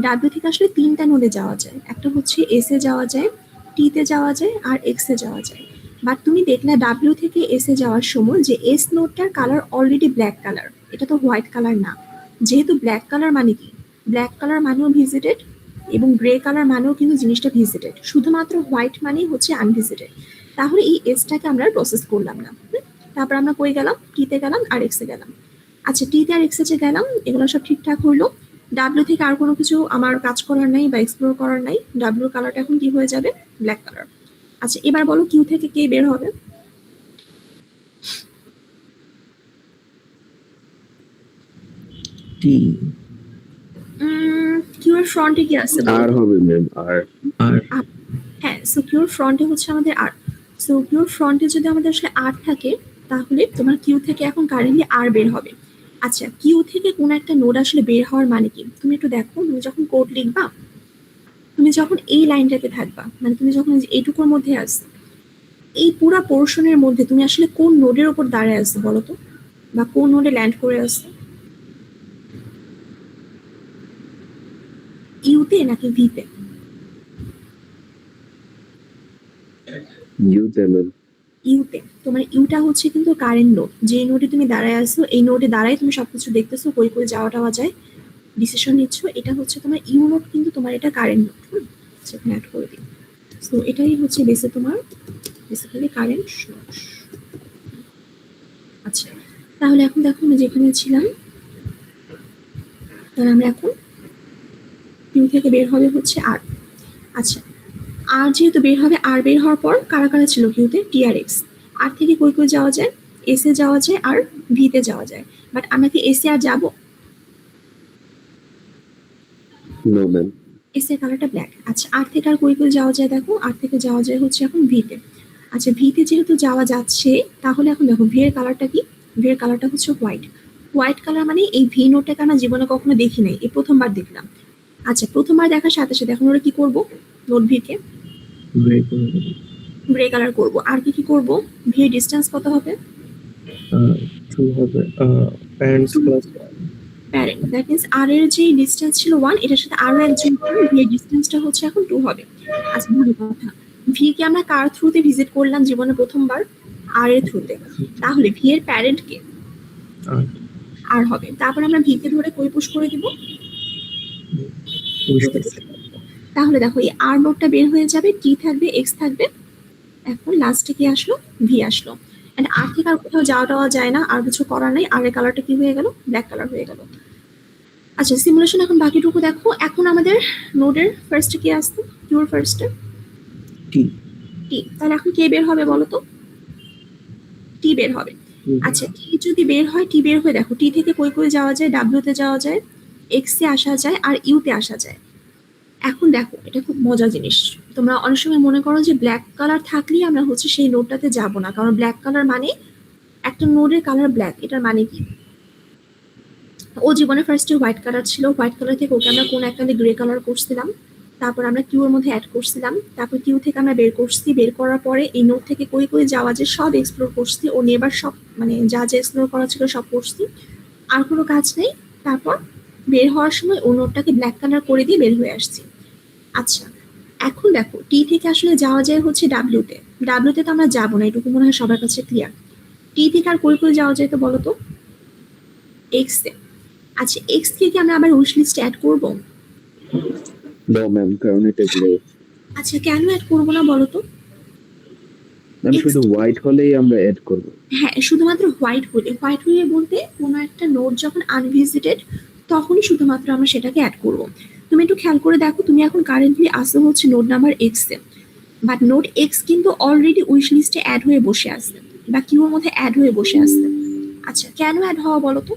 ডাব্লিউ থেকে আসলে তিনটা নোডে যাওয়া যায়, একটা হচ্ছে এস এ যাওয়া যায়, টিতে যাওয়া যায় আর এক্স এ যাওয়া যায়। বাট তুমি দেখলে ডাব্লিউ থেকে এস এ যাওয়ার সময় যে এস নোটটার কালার অলরেডি ব্ল্যাক কালার, এটা তো হোয়াইট কালার না। যেহেতু ব্ল্যাক কালার মানে কি, ব্ল্যাক কালার মানেও ভিজিটেড এবং গ্রে কালার মানেও কিন্তু জিনিসটা ভিজিটেড, শুধুমাত্র হোয়াইট মানেই হচ্ছে আনভিজিটেড। তাহলে এই এসটাকে আমরা প্রসেস করলাম না। তারপর আমরা কই গেলাম, টিতে গেলাম আর এক্সে গেলাম। আচ্ছা, টিতে আর এক্সে যে গেলাম এগুলো সব ঠিকঠাক হইলো। ডাব্লিউ থেকে আর কোনো কিছু আমার কাজ করার নাই বা এক্সপ্লোর করার নাই, ডাব্লিউ কালারটা এখন কি হয়ে যাবে, ব্ল্যাক কালার। আচ্ছা, এবার বলো কিউ থেকে কে বের হবে, T কিউ এর ফ্রন্টে কি আছে বলো আর তো? হবে ম্যাম আর R হ্যাঁ, সো কিউর ফ্রন্টে হচ্ছে আমাদের আর। সো কিউর ফ্রন্টে যদি আমাদের আসলে আর থাকে তাহলে তোমার কিউ থেকে এখন কারেন্টলি আর বের হবে। আচ্ছা, কিউ থেকে কোন একটা নোড আসলে বের হওয়ার মানে কি, তুমি একটু দেখো, তুমি যখন কোড লিখবা, তুমি যখন এই লাইনটাতে থাকবা, মানে তুমি যখন এইটুকুর মধ্যে আসছো, এই পুরা পোর্শনের মধ্যে তুমি আসলে কোন নোডের উপর দাঁড়ায় আসছো বলো তো, বা কোন নোডে ল্যান্ড করে আসছো, ইউতে নাকি ভিতে? ইউতে ম্যাম ইউতে, তোমার ইউটা হচ্ছে কিন্তু কারেন্ট নোড, যে নোডে তুমি দাঁড়ায় আসো এই নোডে দাঁড়ায় তুমি সবকিছু দেখতেছো, কই কই যাওয়া টাওয়া যায়, ডিসিশন নিচ্ছ, এটা হচ্ছে তোমার ইউ নোড, কিন্তু তোমার এটা কারেন্ট নোড। সেখানে অ্যাড করে দিই। সো এটাই হচ্ছে বেসে তোমার বেসিক্যালি কারেন্ট সোর্স। আচ্ছা, তাহলে এখন দেখো আমরা যেখানে ছিলাম, তাহলে আমরা এখন কিউ থেকে বের হবে হচ্ছে আর। আচ্ছা, আর যেহেতু বের হবে, আর বের হওয়ার পর কারা কারা ছিল কিউতে, টি আর এক্স। আর থেকে কই কই যাওয়া যায়, এস এ যাওয়া যায় আর ভিতে যাওয়া যায়, বাট আমরা কি এস এ আর যাবো? No ma'am. এস এর কালারটা ব্ল্যাক। আচ্ছা, আর থেকে আর কই কই যাওয়া যায় দেখো, আর থেকে যাওয়া যায় হচ্ছে এখন ভিতে। আচ্ছা, ভিতে যেহেতু যাওয়া যাচ্ছে, তাহলে এখন দেখো ভি এর কালারটা কি, ভি এর কালারটা হচ্ছে হোয়াইট। হোয়াইট কালার মানে এই ভি নোটটাকে আমরা জীবনে কখনো দেখি নাই, এই প্রথমবার দেখলাম। আচ্ছা, প্রথমবার দেখার সাথে সাথে এখন ওরা কি করবো, নোট ভিকে গ্রে করে দেবো। গ্রে কালার করবো। আর কি কি করবো, ভি এর ডিস্টেন্স কত হবে, 2 হবে parents plus parent, that means আর এর যে ডিস্টেন্স ছিল 1, এটার সাথে আরো একজন ভি এর ডিস্টেন্সটা হচ্ছে এখন 2 হবে। আচ্ছা, ভালো কথা, ভি কে আমরা কার থ্রুতে ভিজিট করলাম জীবনে প্রথমবার, আর এর থ্রুতে, তাহলে ভি এর প্যারেন্ট কে, আর হবে। তারপর আমরা ভি কে ধরে কই পুশ করে দিব, তাহলে দেখো এই আর নোটটা বের হয়ে যাবে, টি থাকবে, এক্স থাকবে, এখন লাস্টে কি আসলো, ভি আসলো। এন্ড আর থেকে আর কোথাও যাওয়া টাওয়া যায় না, আর কিছু করার নেই, আর এর কালারটা কি হয়ে গেল, ব্ল্যাক কালার হয়ে গেল। আচ্ছা, সিমুলেশন এখন বাকিটুকু দেখো। এখন আমাদের নোডের ফার্স্টে কি আসতো, কিউর ফার্স্টে টি। টি, তাহলে এখন কে বের হবে বলো তো, টি বের হবে। আচ্ছা, টি যদি বের হয়, টি বের হয়ে দেখো টি থেকে কই কই যাওয়া যায়, ডাব্লিউ তে যাওয়া যায়, এক্স এ আসা যায় আর ইউ তে আসা যায়। এখন দেখো এটা খুব মজার জিনিস, তোমরা অনেক সময় মনে করো যে ব্ল্যাক কালার থাকলেই আমরা হচ্ছে সেই নোডটাতে যাব না, কারণ ব্ল্যাক কালার মানে একটা নোডের কালার ব্ল্যাক, এটার মানে কি, ও জীবনে ফার্স্টে হোয়াইট কালার ছিল, হোয়াইট কালার থেকে ওকে আমরা কোন একটা গ্রে কালার করছিলাম, তারপর আমরা কিউ এর মধ্যে অ্যাড করছিলাম, তারপর কিউ থেকে আমরা বের করছি, বের করার পরে এই নোড থেকে কই কই যাওয়া যে সব এক্সপ্লোর করছি, ও নেবার সব মানে যা যা এক্সপ্লোর করা ছিল সব করছি, আর কোনো কাজ নেই। তারপর বের হওয়ার সময় ও নোডটাকে ব্ল্যাক কালার করে দিয়ে বের হয়ে আসছি। আচ্ছা, এখন দেখো টি থেকে আসলে যাওয়া যায় হচ্ছে ডাব্লিউতে, ডাব্লিউতে তো আমরা যাবো না, এটুকু মনে হয় সবার কাছে ক্লিয়ার। টি থেকে আর কই কই যাওয়া যায় তো বলো তো, এক্স এ। আচ্ছা, এক্স কে কি আমরা আবার উইশ লিস্টে অ্যাড করব? নো ম্যাম, কারণ এটা গ্রে। আচ্ছা, কেন অ্যাড করব না বলো তো? ম্যাম শুধু হোয়াইট হলেই আমরা এড করব। হ্যাঁ, শুধুমাত্র হোয়াইট হলে, হোয়াইট হলে বলতে কোনো একটা নোড যখন আনভিজিটেড তখনই শুধুমাত্র আমরা সেটাকে অ্যাড করব। তুমি একটু খেয়াল করে দেখো, তুমি এখন কারেন্টলি আসো হচ্ছে node number x A, but node x কিন্তু অলরেডি উইশ লিস্টে অ্যাড হয়ে বসে আছে বা কিউর মধ্যে অ্যাড হয়ে বসে আছে। আচ্ছা, কেন অ্যাড হওয়া বলো তো?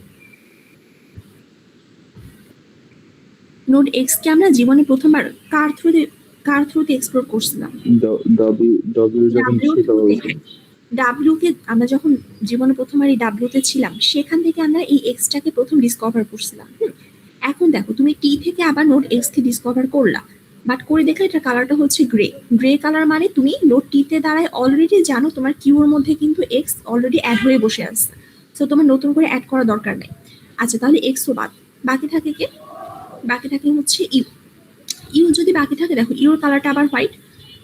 নোড এক্স কে আমরা জীবনে প্রথমবার কার থ্রুতে এক্সপ্লোর করছিলাম, ডব্লিউ যখন ছিল ডাব্লিউ কে আমরা যখন জীবনে প্রথমবার এই ডাব্লিউ তে ছিলাম, সেখান থেকে আমরা এই এক্সটাকে প্রথম ডিসকভার করছিলাম। এখন দেখো তুমি টি থেকে আবার নোড এক্স কে ডিসকভার করলা, বাট করে দেখলে এটা কালারটা হচ্ছে গ্রে। গ্রে কালার মানে তুমি নোড টি তে দাঁড়ায় অলরেডি জানো তোমার কিউর মধ্যে কিন্তু এক্স অলরেডি অ্যাড হয়ে বসে আছে, সো তোমার নতুন করে অ্যাড করা দরকার নেই। আচ্ছা, তাহলে এক্স ও বাদ, বাকি থাকে কে, বাকি থাকে হচ্ছে ইউ। ইউ যদি বাকি থাকে, দেখো ইউর কালারটা আবার হোয়াইট,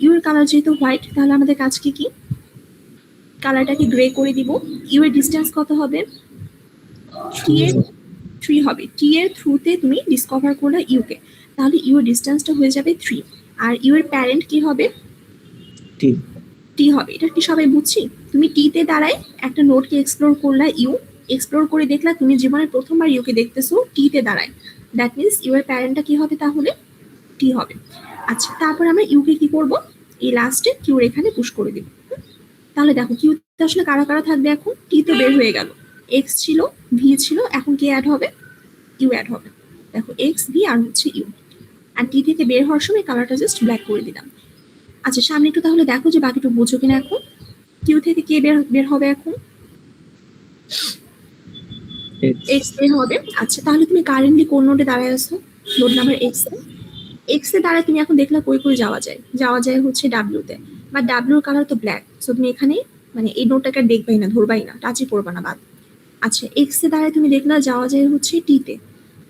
ইউর কালার যেহেতু হোয়াইট, তাহলে আমাদের কাজ কি কি, কালারটাকে গ্রে করে দিব। ইউ এর ডিস্টেন্স কত হবে, টি এর 3 হবে, টি এর থ্রুতে তুমি ডিসকভার করলে ইউ কে, তাহলে ইউ এর ডিস্টেন্সটা হয়ে যাবে 3। আর ইউ এর প্যারেন্ট কি হবে, টি। টি হবে। এটা কি সবাই বুঝছি? তুমি টি তে দাঁড়ায় একটা নোডকে এক্সপ্লোর করলা, ইউ এক্সপ্লোর করে দেখলা তুমি জীবনের প্রথমবার ইউকে দেখতেছো টি তে দাঁড়ায়, দ্যাট মিনস ইউ এর প্যারেন্টটা কি হবে তাহলে, টি হবে। আচ্ছা, তারপর আমরা ইউকে কি করব, এই লাস্টে কিউর এখানে পুশ করে দিব। তাহলে দেখো কিউতে আসলে কারা কারা থাকবে, এখন টি তো বের হয়ে গেল, এক্স ছিল, ভি ছিল, এখন কে অ্যাড হবে, ইউ অ্যাড হবে। দেখো এক্স, ভি আর হচ্ছে ইউ, আর টি থেকে বের হওয়ার সময় কালারটা জাস্ট ব্ল্যাক করে দিলাম। আচ্ছা, সামনে একটু তাহলে দেখো যে বাকিটুকু বুঝো কিনা। এখন কিউ থেকে কে বের হবে, এখন এক্স বের হবে। আচ্ছা, তাহলে তুমি কারেন্টলি কোন নোডে দাঁড়ায় আসো, নোড নাম্বার এক্স এ। এক্স এ দ্বারা তুমি এখন দেখলা কই কই যাওয়া যায় হচ্ছে ডাব্লিউ তে, বা ডাব্লিউর কালার তো ব্ল্যাক, সো তুমি এখানে মানে এই নোটটাকে দেখবাই না, ধরবাই না, টাচই করবা না, বাদ। আচ্ছা, এক্স এ দ্বারা তুমি দেখলা যাওয়া যায় হচ্ছে টি তে,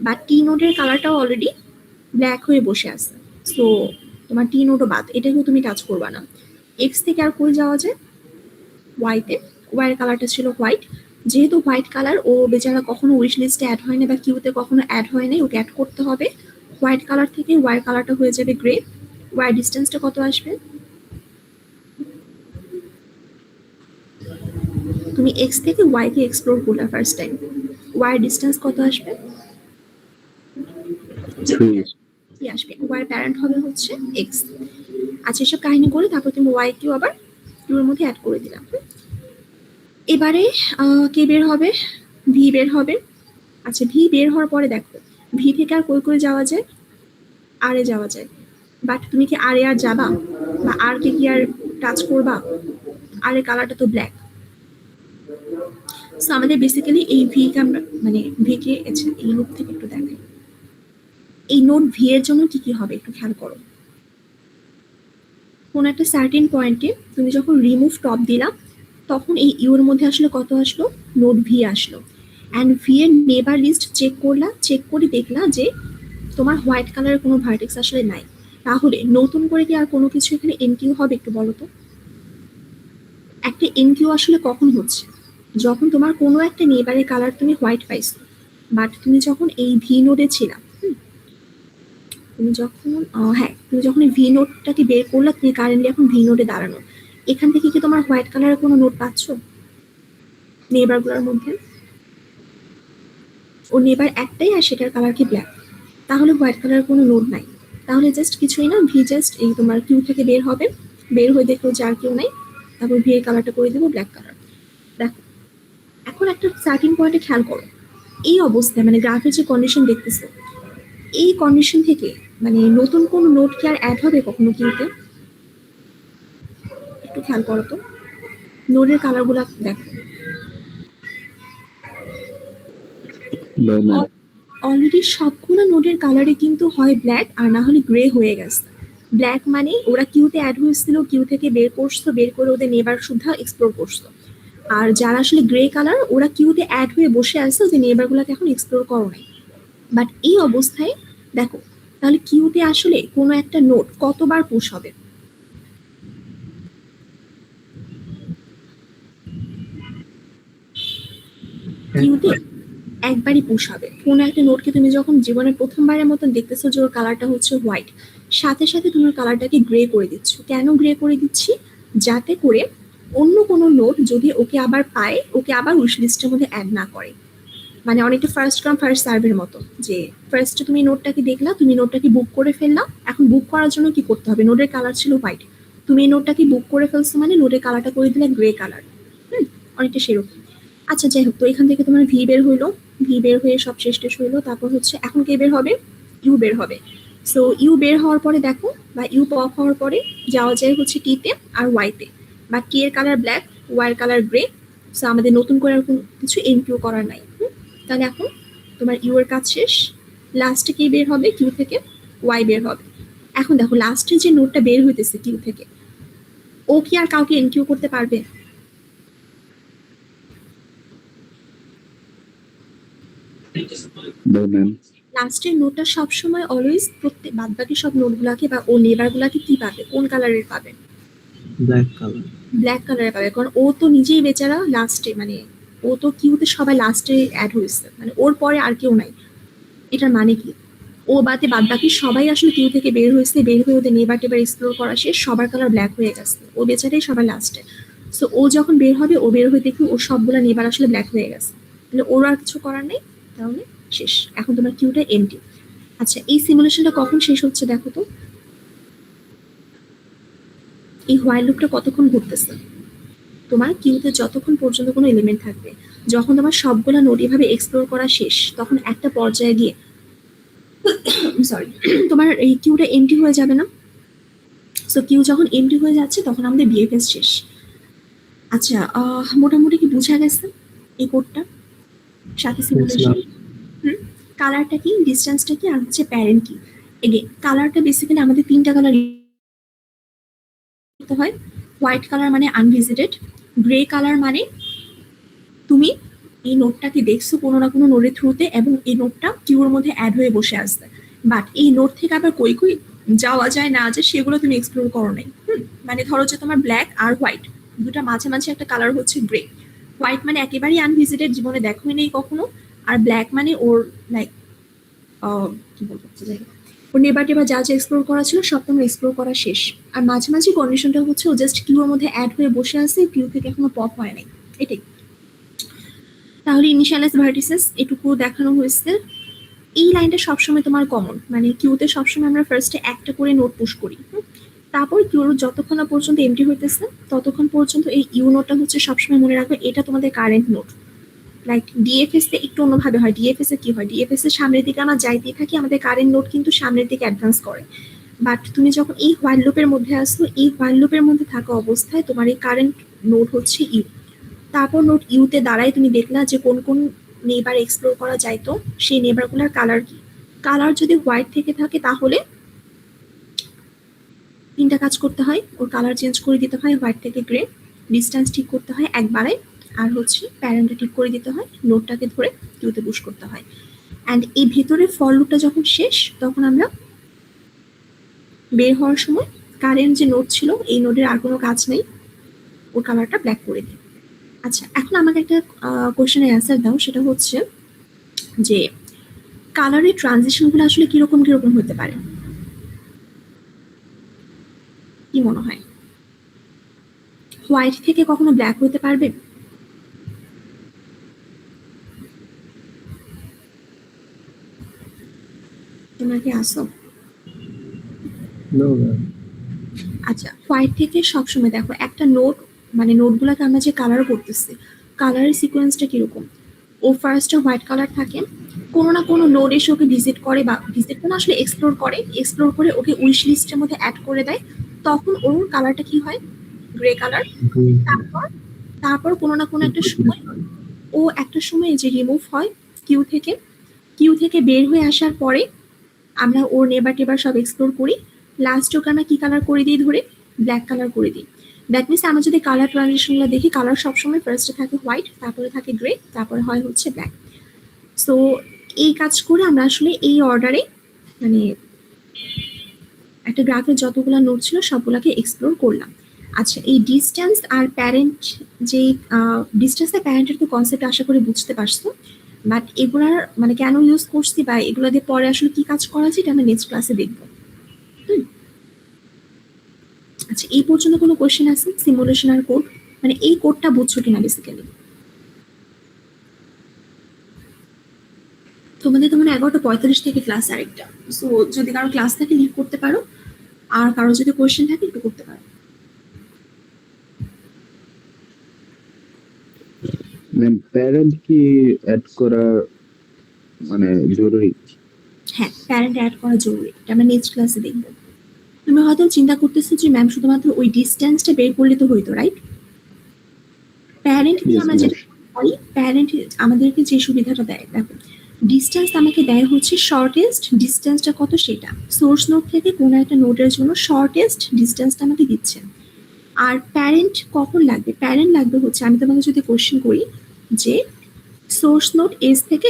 বা টি নোটের কালারটাও অলরেডি ব্ল্যাক হয়ে বসে আছে, সো তোমার টি নোটও বাদ, এটাকেও তুমি টাচ করবা না। এক্স থেকে আর কই যাওয়া যায়, ওয়াইতে, ওয়াইয়ের কালারটা ছিল হোয়াইট। যেহেতু হোয়াইট কালার, ও বেচারা কখনো উইশ লিস্টে অ্যাড হয় না বা কিউতে কখনো অ্যাড হয় নাই, ওকে অ্যাড করতে হবে। হোয়াইট কালার থেকে ওয়াইয়ের কালারটা হয়ে যাবে গ্রে। ওয়াই ডিস্টেন্সটা কত আসবে? তুমি এক্স থেকে ওয়াই কে এক্সপ্লোর করলে ফার্স্ট টাইম, ওয়াই ডিস্টেন্স কত আসবে? 3. কি আসবে? ওয়াই প্যারেন্ট হবে হচ্ছে এক্স। আচ্ছা, এসব কাহিনী করে তারপর তুমি ওয়াই কিউ আবার কিউ এর মধ্যে অ্যাড করে দিলাম। এবারে কে বের হবে? ভি বের হবে। আচ্ছা, ভি বের হওয়ার পরে দেখো, ভি থেকে আর কই কই যাওয়া যায়? আর এ যাওয়া যায়। বাট তুমি কি আর এ আর যাবা, বা আর কে কি আর টাচ করবা? আর এর কালারটা তো ব্ল্যাক। সো আমাদের বেসিক্যালি এই ভি কে আমরা মানে ভি কে এই নোট থেকে একটু দেখাই। এই নোট ভি এর জন্য কি কি হবে একটু খেয়াল করো। কোন একটা সার্টেন পয়েন্টে তুমি যখন রিমুভ টপ দিলাম, তখন এই ইউর মধ্যে আসলে কত আসলো? নোট ভি আসলো। অ্যান্ড ভি এর নেবার লিস্ট চেক করলা, চেক করে দেখলা যে তোমার হোয়াইট কালারের কোনো ভার্টেক্স আসলে নাই। তাহলে নতুন করে কি আর কোনো কিছু এখানে এনকিউ হবে একটু বলো তো? একটা এনকিউ আসলে কখন হচ্ছে? যখন তোমার কোনো একটা নেবারের কালার তুমি হোয়াইট পাইছো, বাট তুমি যখন এই ভি নোডে ছিলা, তুমি যখন তুমি যখন এই ভি নোটটাকে বের করলা, তুমি কারেন্টলি এখন ভি নোটে দাঁড়ানো, এখান থেকে কি তোমার হোয়াইট কালারের কোনো নোট পাচ্ছ নেবারগুলোর মধ্যে? ও নেবার একটাই, আর সেটার কালার কি ব্ল্যাক। তাহলে হোয়াইট কালারের কোনো নোট নাই। তাহলে জাস্ট কিছুই না, ভি জাস্ট এই তোমার কিউ থেকে বের হবে, বের হয়ে দেখো যে আর কেউ নাই, তারপর ভি এর কালারটা করে দেবো ব্ল্যাক কালার। দেখো, এখন একটা সার্টিন পয়েন্টে খেয়াল করো, এই অবস্থায় মানে গ্রাফের যে কন্ডিশন দেখতেছো, এই কন্ডিশন থেকে মানে নতুন কোনো নোট কি আর অ্যাড হবে কখনো কিউতে? একটু খেয়াল করো তো, নোডের কালারগুলো দেখো। No, ma'am. অলরেডি সবগুলো নোডের কালারে কিন্তু হয় ব্ল্যাক, আর না হলে গ্রে হয়ে গেছে। ব্ল্যাক মানে ওরা কিউতে অ্যাড হয়েছিল, কিউ থেকে বের করছো, বের করে ওদের নেবার সুদ্ধা এক্সপ্লোর করছো। আর যারা আসলে গ্রে কালার, ওরা কিউতে অ্যাড হয়ে বসে আছে, ওদের নেবারগুলোকে এখন এক্সপ্লোর করো নাই। বাট এই অবস্থায় দেখো, তাহলে কিউতে আসলে কোনো একটা নোট কতবার পুশ হবে? কিউতে একবারই পুশ হবে। কোনো একটা নোটকে তুমি যখন জীবনের প্রথমবারের মতন দেখতেছো যে ওর কালারটা হচ্ছে হোয়াইট, সাথে সাথে তুমি ওর কালারটাকে গ্রে করে দিচ্ছ। কেন গ্রে করে দিচ্ছি? যাতে করে অন্য কোনো নোট যদি ওকে আবার পায়, ওকে আবার উইশ লিস্টের মধ্যে অ্যাড না করে। মানে অনেকটা ফার্স্ট কাম ফার্স্ট সার্ভের মতো, যে ফার্স্টে তুমি নোটটাকে দেখলা, তুমি নোটটাকে বুক করে ফেললা। এখন বুক করার জন্য কি করতে হবে? নোটের কালার ছিল হোয়াইট, তুমি এই নোটটাকে বুক করে ফেলছো মানে নোটের কালারটা করে দিলে গ্রে কালার। অনেকটা সেরকম। আচ্ছা, যাই হোক, তো এখান থেকে তোমার ভি বের হইলো, ভি বের হয়ে সব শেষ টেস হইলো। তারপর হচ্ছে এখন কে বের হবে? ইউ বের হবে। সো ইউ বের হওয়ার পরে দেখো, বা ইউ পপ হওয়ার পরে যাওয়া যায় হচ্ছে টিতে আর ওয়াইতে। বা টি এর কালার ব্ল্যাক, ওয়াই এর কালার গ্রে। সো আমাদের নতুন করে আর কোনো কিছু এনকিউ করার নাই। তাহলে এখন তোমার ইউ এর কাজ শেষ। লাস্টে কে বের হবে? কিউ থেকে ওয়াই বের হবে। এখন দেখো, লাস্টে যে নোটটা বের হইতেছে কিউ থেকে, ও কি আর কাউকে এনকিউ করতে পারবে? No, ma'am. লাস্টের নোটটা সবসময় অলওয়েজ প্রত্যেক বাদবাকি সব নোটগুলাকে বা ও নেবারগুলাকে কি পাবে? কোন কালারের পাবে? Black colour. ব্ল্যাক কালারের পাবে, কারণ ও তো নিজেই বেচারা লাস্টে, মানে ও তো কিউতে সবাই লাস্টে অ্যাড হয়েছে, মানে ওর পরে আর কেউ নাই। এটার মানে কি? ও বাদে বাদবাকি সবাই আসলে কিউ থেকে বের হয়েছে, বের হয়ে ওদের নেবার টেবার এক্সপ্লোর করা শেষ, সবার কালার ব্ল্যাক হয়ে গেছে, ও বেচারাই সবার লাস্টে। সো ও যখন বের হবে, ও বের হয়ে দেখি ওর সবগুলা নেবার আসলে ব্ল্যাক হয়ে গেছে, তাহলে ওর আর কিছু করার নেই, তাহলে শেষ। এখন তোমার কিউটা এমটি। আচ্ছা, এই সিমুলেশনটা কখন শেষ হচ্ছে দেখো তো? এই হোয়াইল লুপটা কতক্ষণ ঘুরতেছে? তোমার কিউতে যতক্ষণ পর্যন্ত কোনো এলিমেন্ট থাকবে, যখন তোমার সবগুলা নোট এভাবে এক্সপ্লোর করা শেষ, তখন একটা পর্যায়ে গিয়ে সরি তোমার এই কিউটা এমটি হয়ে যাবে না? সো কিউ যখন এমটি হয়ে যাচ্ছে, তখন আমাদের বিএফএস শেষ। আচ্ছা, মোটামুটি কি বোঝা গেছে এই কোডটা সাথে সিমুলেশন? কালারটা কি, ডিসটেন্সটা কি, আর হচ্ছে প্যারেন্ট কি। এগেইন কালারটা বেসিক্যালি আমাদের তিনটা কালার করতে হয়। হোয়াইট কালার মানে আনভিজিটেড, গ্রে কালার মানে তুমি এই নোটটাকে দেখছো কোনো না কোনো নোটের থ্রুতে, এবং এই নোটটা কিউর মধ্যে অ্যাড হয়ে বসে আসছে, বাট এই নোট থেকে আবার কই কই যাওয়া যায় না যায় সেগুলো তুমি এক্সপ্লোর করো নাই। মানে ধরো যে তোমার ব্ল্যাক আর হোয়াইট দুটা মাঝামাঝি একটা কালার হচ্ছে গ্রে। হোয়াইট মানে একেবারেই আনভিজিটেড, জীবনে দেখোই নেই কখনো। আর ব্ল্যাক মানে ওর লাইক কি বলবো, ওর নেবার টেবার যা যা এক্সপ্লোর করা ছিল সব তোমার এক্সপ্লোর করা শেষ। আর মাঝামাঝি কন্ডিশনটা হচ্ছে ও জাস্ট কিউ এর মধ্যে অ্যাড হয়ে বসে আছে, কিউ থেকে এখনো পপ হয় নাই, এটাই। তাহলে ইনিশিয়ালাইজ ভার্টিসেস এটুকু দেখানো হয়েছে। এই লাইনটা সবসময় তোমার কমন, মানে কিউতে সবসময় আমরা ফার্স্টে একটা করে নোট পুশ করি, তারপর কিউর যতক্ষণ না পর্যন্ত এমটি হইতেছে ততক্ষণ পর্যন্ত এই ইউ নোটটা হচ্ছে সবসময় মনে রাখবে এটা তোমাদের কারেন্ট নোট। লাইক ডিএফএস এ একটু অন্যভাবে হয়। ডিএফএস এ কি হয়, ডিএফএস এর সামনের দিকে আমরা যাইতেই থাকি, আমাদের কারেন্ট নোট কিন্তু সামনের দিকে অ্যাডভান্স করে। বাট তুমি যখন এই হোয়াইল লুপের মধ্যে আসো, এই হোয়াইল লুপের মধ্যে থাকা অবস্থায় তোমার এই কারেন্ট নোট হচ্ছে ইউ। তারপর নোট ইউতে দাঁড়ায় তুমি দেখলা যে কোন কোন নেবার এক্সপ্লোর করা যাইতো, সেই নেবারগুলোর কালার কি। কালার যদি হোয়াইট থেকে থাকে তাহলে তিনটা কাজ করতে হয়, ওর কালার চেঞ্জ করে দিতে হয় হোয়াইট থেকে গ্রে, ডিস্টেন্স ঠিক করতে হয় একবারে, আর হচ্ছে প্যারেন্টটা ঠিক করে দিতে হয়, নোটটাকে ধরে কিউতে পুশ করতে হয়। অ্যান্ড এই ভেতরে ফর লুপটা যখন শেষ তখন আমরা বের হওয়ার সময় কারেন্ট যে নোট ছিল এই নোটের আর কোনো কাজ নেই, ওর কালারটা ব্ল্যাক করে দিই। আচ্ছা, এখন আমাকে একটা কোশ্চেনের অ্যান্সার দাও, সেটা হচ্ছে যে কালারের ট্রানজিশনগুলো আসলে কিরকম কিরকম হতে পারে, কি মনে হয়? হোয়াইট থেকে কখনো ব্ল্যাক হতে পারবে? তোমরা কি আসো? No, ma'am. আচ্ছা, হোয়াইট থেকে সবসময় দেখো একটা নোট, মানে নোটগুলোকে আমরা যে কালার করতেছি, কালারের সিকোয়েন্সটা কিরকম। ও ফার্স্টে হোয়াইট কালার থাকে, কোনো না কোনো নোড এসে ওকে ভিজিট করে, বা ভিজিট করে আসলে এক্সপ্লোর করে, এক্সপ্লোর করে ওকে উইশ লিস্টের মধ্যে অ্যাড করে দেয়, তখন ওর কালারটা কি হয়, গ্রে কালার। Green. তারপর তারপর কোনো না কোনো একটা সময় ও একটা সময় যে রিমুভ হয় কিউ থেকে, কিউ থেকে বের হয়ে আসার পরে আমরা ওর নেবার টেবার সব এক্সপ্লোর করি, লাস্ট ওকে আমরা কি কালার করে দিই, ধরে ব্ল্যাক কালার করে দিই। দ্যাট মিনস আমরা যদি কালার ট্রানজিশনগুলো দেখি, কালার সবসময় ফার্স্টে থাকে হোয়াইট, তারপরে থাকে গ্রে, তারপরে হয় হচ্ছে ব্ল্যাক। সো এই কাজ করে আমরা আসলে এই অর্ডারে মানে একটা গ্রাফের যতগুলো নোট ছিল সবগুলোকে এক্সপ্লোর করলাম। আচ্ছা, এই ডিস্টেন্স আর প্যারেন্ট, যে ডিস্টেন্স আর প্যারেন্টের তো কনসেপ্ট আশা করি বুঝতে পারছো, বাট এগুলার মানে কেন ইউজ করছি বা এগুলো দিয়ে পরে আসলে কি কাজ করা যায় এটা আমরা নেক্সট ক্লাসে দেখবো। আচ্ছা, এই পর্যন্ত কোনো কোশ্চেন আছে? সিমুলেশন আর কোড, মানে এই কোডটা বুঝছো কিনা বেসিক্যালি? তোমাদের তো মানে 11:45 থেকে ক্লাস আরেকটা, সো যদি কারো ক্লাস থাকে লিভ করতে পারো, আর কারো যদি কোশ্চেন থাকে একটু করতে পারো। ম্যাম প্যারেন্ট কি অ্যাড করা মানে জরুরি? হ্যাঁ, প্যারেন্ট অ্যাড করা জরুরি, এটা আমরা নেক্সট ক্লাসে দেখবো। তুমি হয়তো চিন্তা করতেছো যে ম্যাম শুধুমাত্র ওই ডিস্টেন্সটা বের করলে তো হইতো, রাইট? প্যারেন্ট দিয়ে Yes, আমরা ma'am. যেটা করি, প্যারেন্ট আমাদেরকে যে সুবিধাটা দেয়, দেখো ডিস্টেন্স আমাকে দেয় হচ্ছে শর্টেস্ট ডিস্টেন্সটা কত সেটা, সোর্স নোড থেকে কোনো একটা নোডের জন্য শর্টেস্ট ডিস্টেন্সটা আমাকে দিচ্ছে। আর প্যারেন্ট কখন লাগবে, প্যারেন্ট লাগবে হচ্ছে আমি তোমাকে যদি কোশ্চেন করি যে সোর্স নোড এস থেকে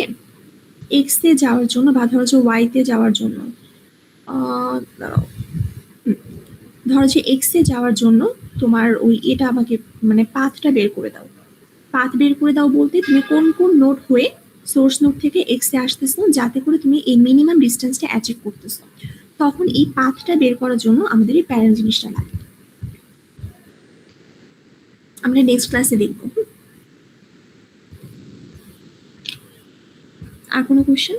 এক্স তে যাওয়ার জন্য বা ধরো যে ওয়াই তে যাওয়ার জন্য, দাঁড়াও, ধরো যে এক্স এ যাওয়ার জন্য তোমার ওই এটা আমাকে মানে পাথটা বের করে দাও। পাথ বের করে দাও বলতে তুমি কোন কোন নোড হয়ে সোর্স নোড থেকে এক্স এ আসতেছো, যাতে করে তুমি এই মিনিমাম ডিস্টেন্সটা অ্যাচিভ করতেছো, তখন এই পাথটা বের করার জন্য আমাদের এই প্যারেন্ট জিনিসটা লাগে। আমরা নেক্সট ক্লাসে দেখবো। আর কোনো কোশ্চেন?